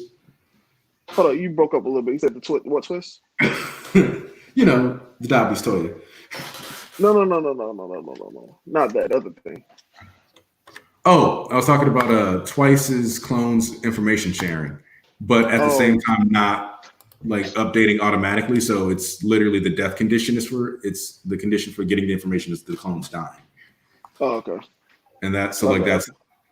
Hold on, you broke up a little bit. You said what twist? You know, the Dobby's toy. No. Not that other thing. Oh, I was talking about Twice's clones information sharing, but at the same time not like updating automatically. So it's literally the death condition it's the condition for getting the information is the clones dying. Oh, okay. And that's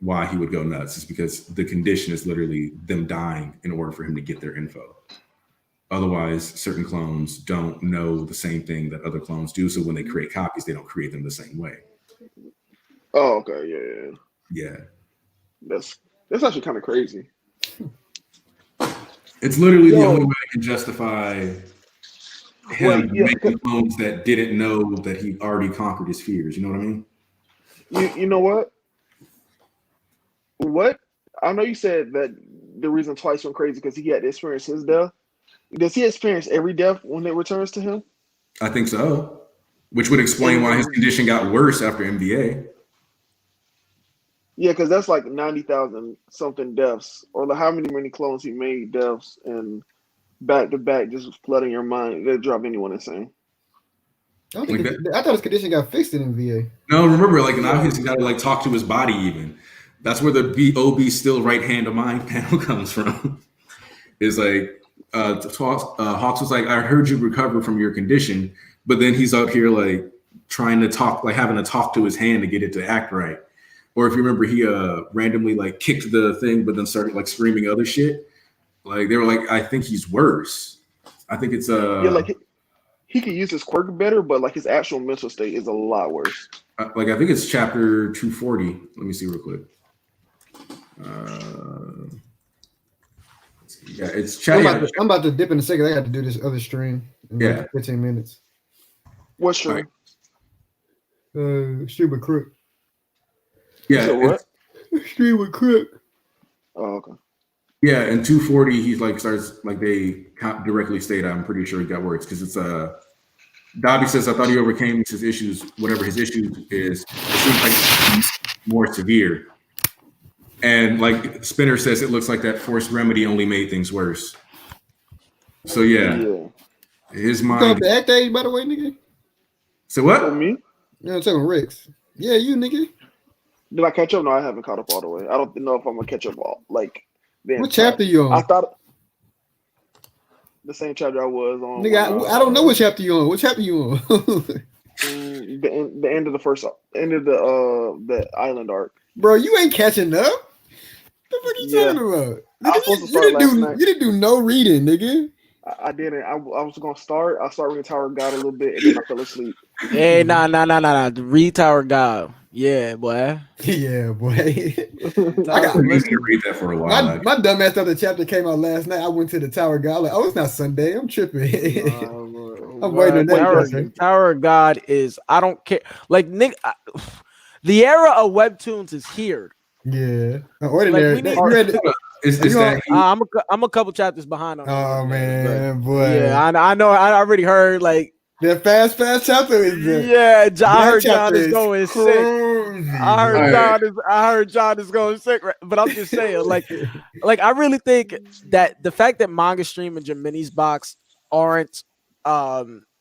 why he would go nuts, is because the condition is literally them dying in order for him to get their info. Otherwise, certain clones don't know the same thing that other clones do. So when they create copies, they don't create them the same way. Oh, okay, Yeah. That's actually kind of crazy. It's literally the only way I can justify him making clones that didn't know that he already conquered his fears. You know what I mean? You know what? What? I know you said that the reason Twice went crazy because he had to experience his death. Does he experience every death when it returns to him? I think so. Which would explain why his condition got worse after MVA. Yeah, because that's like 90,000 something deaths, or like how many clones he made deaths, and back to back, just flooding your mind. It'll drive anyone insane. I thought his condition got fixed in MVA. No, remember, like now he's got to like talk to his body even. That's where the OB still right hand of mind panel comes from. Is like Hawks was like, I heard you recover from your condition, but then he's out here like trying to talk, like having to talk to his hand to get it to act right. Or if you remember, he randomly like kicked the thing, but then started like screaming other shit. Like they were like, I think he's worse. I think it's like he could use his quirk better, but like his actual mental state is a lot worse. Like I think it's chapter 240. Let me see real quick. Yeah, it's I'm about to dip in a second. I got to do this other stream in like 15 minutes. What stream? Stream with Crook. Yeah, so what? Stream with Crook. Oh, okay. Yeah, in 240, he's like starts like they directly state. I'm pretty sure he got worse because it's Dobby says, I thought he overcame his issues, whatever his issue is. It seems like it's more severe. And like Spinner says, it looks like that forced remedy only made things worse. So yeah. His mind. You got the act age, by the way, nigga? So what? For me? Yeah, I'm talking Rex. Yeah, you nigga. Did I catch up? No, I haven't caught up all the way. I don't know if I'm gonna catch up all like. What chapter you on? I thought the same chapter I was on. Nigga, I don't know what chapter you on. What chapter you on? the end of the island arc. Bro, you ain't catching up. What the fuck you talking about? You didn't do no reading, nigga. I didn't. I was gonna start. I started reading Tower of God a little bit, and then I fell asleep. Hey, nah. Read Tower of God. Yeah, boy. Yeah, boy. I got to read that for a while. My dumb ass after the chapter came out last night. I went to the Tower of God. Like, oh, it's not Sunday. I'm tripping. I'm waiting on that. Tower of God is. I don't care. Like, Nick, the era of webtoons is here. Yeah, ordinary. Like I'm a couple chapters behind on. Oh man, boy. Yeah, I know. I already heard like the fast chapter is there. Yeah, I heard John is going sick. I heard John is going sick. But I'm just saying, like I really think that the fact that Manga Stream and Gemini's Box aren't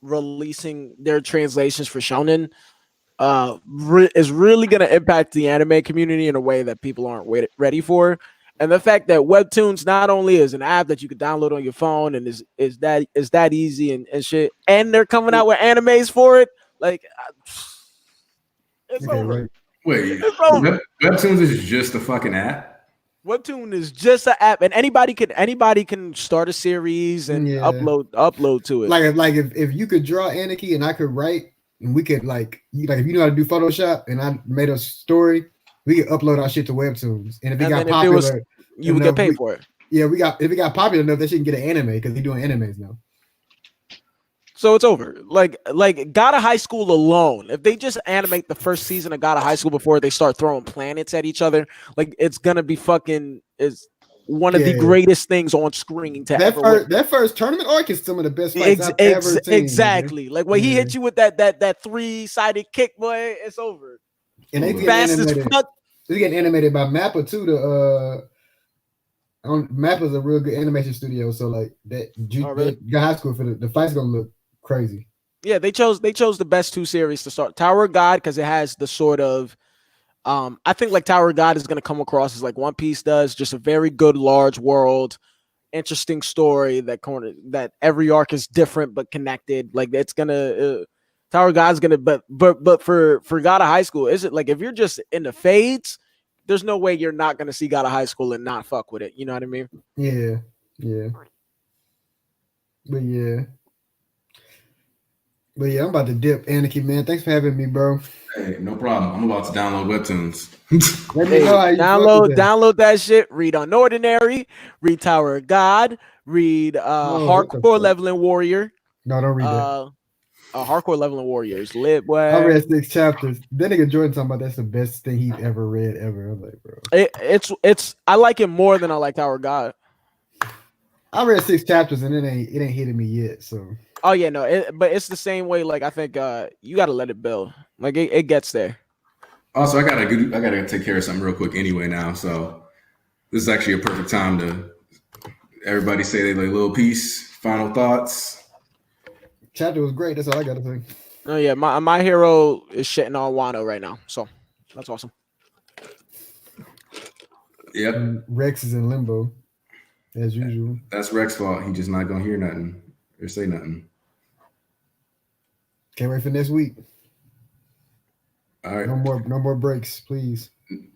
releasing their translations for Shonen is really going to impact the anime community in a way that people aren't ready for. And the fact that Webtoons not only is an app that you can download on your phone and is that easy and shit, and they're coming out with animes for it, like it's over. Right. Wait, Webtoons is just a fucking app? Webtoon is just an app, and anybody can start a series and upload to it. Like if you could draw Anarchy and I could write, and we could like if you know how to do Photoshop and I made a story, we can upload our shit to webtoons, and if it And got then if it popular, was, you would get enough, paid for it. yeah, if it got popular enough, they shouldn't get an anime because they're doing animes now. So it's over. Like God of High School alone. If they just animate the first season of God of High School before they start throwing planets at each other, like it's gonna be fucking is one of the greatest things on screen to ever. That first tournament arc is some of the best fights I've ever seen. Exactly. Like when he hit you with that 3-sided kick, boy, it's over. And they fast as fuck. They getting animated by Mappa too. Mappa's a real good animation studio, so like that high school for the fight's gonna look crazy. Yeah, they chose the best 2 series to start. Tower of God, because it has the sort of I think like Tower of God is gonna come across as like One Piece does, just a very good large world, interesting story that every arc is different but connected. Like it's gonna Tower of God's gonna but for God of High School, is it like if you're just in the fades, there's no way you're not gonna see God of High School and not fuck with it. You know what I mean? Yeah. But yeah, I'm about to dip. Anarchy, man. Thanks for having me, bro. Hey, no problem. I'm about to download webtoons. Let me know how you download that shit. Read Unordinary. Read Tower of God. Read Hardcore Leveling Warrior. No, don't read that. Hardcore Leveling Warrior is lit, boy. I read 6 chapters. That nigga Jordan talking about that's the best thing he's ever read ever. I'm like, bro. It's I like it more than I like Tower of God. I read 6 chapters and it ain't hitting me yet. So oh yeah, no, but it's the same way. Like I think you gotta let it build. Like it gets there. Also, I gotta take care of something real quick anyway now. So this is actually a perfect time to everybody say their little piece, final thoughts. Chapter was great. That's all I gotta say. Oh yeah, my hero is shitting on Wano right now. So that's awesome. Yep. And Rex is in limbo, as usual. That's Rex's fault. He just not gonna hear nothing or say nothing. Can't wait for next week. All right. No more breaks, please.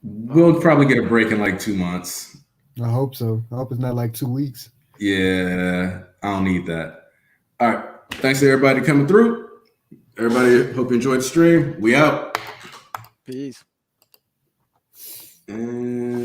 We'll probably get a break in like 2 months. I hope so. I hope it's not like 2 weeks. Yeah, I don't need that. All right. Thanks to everybody coming through. Everybody, hope you enjoyed the stream. We out. Peace. And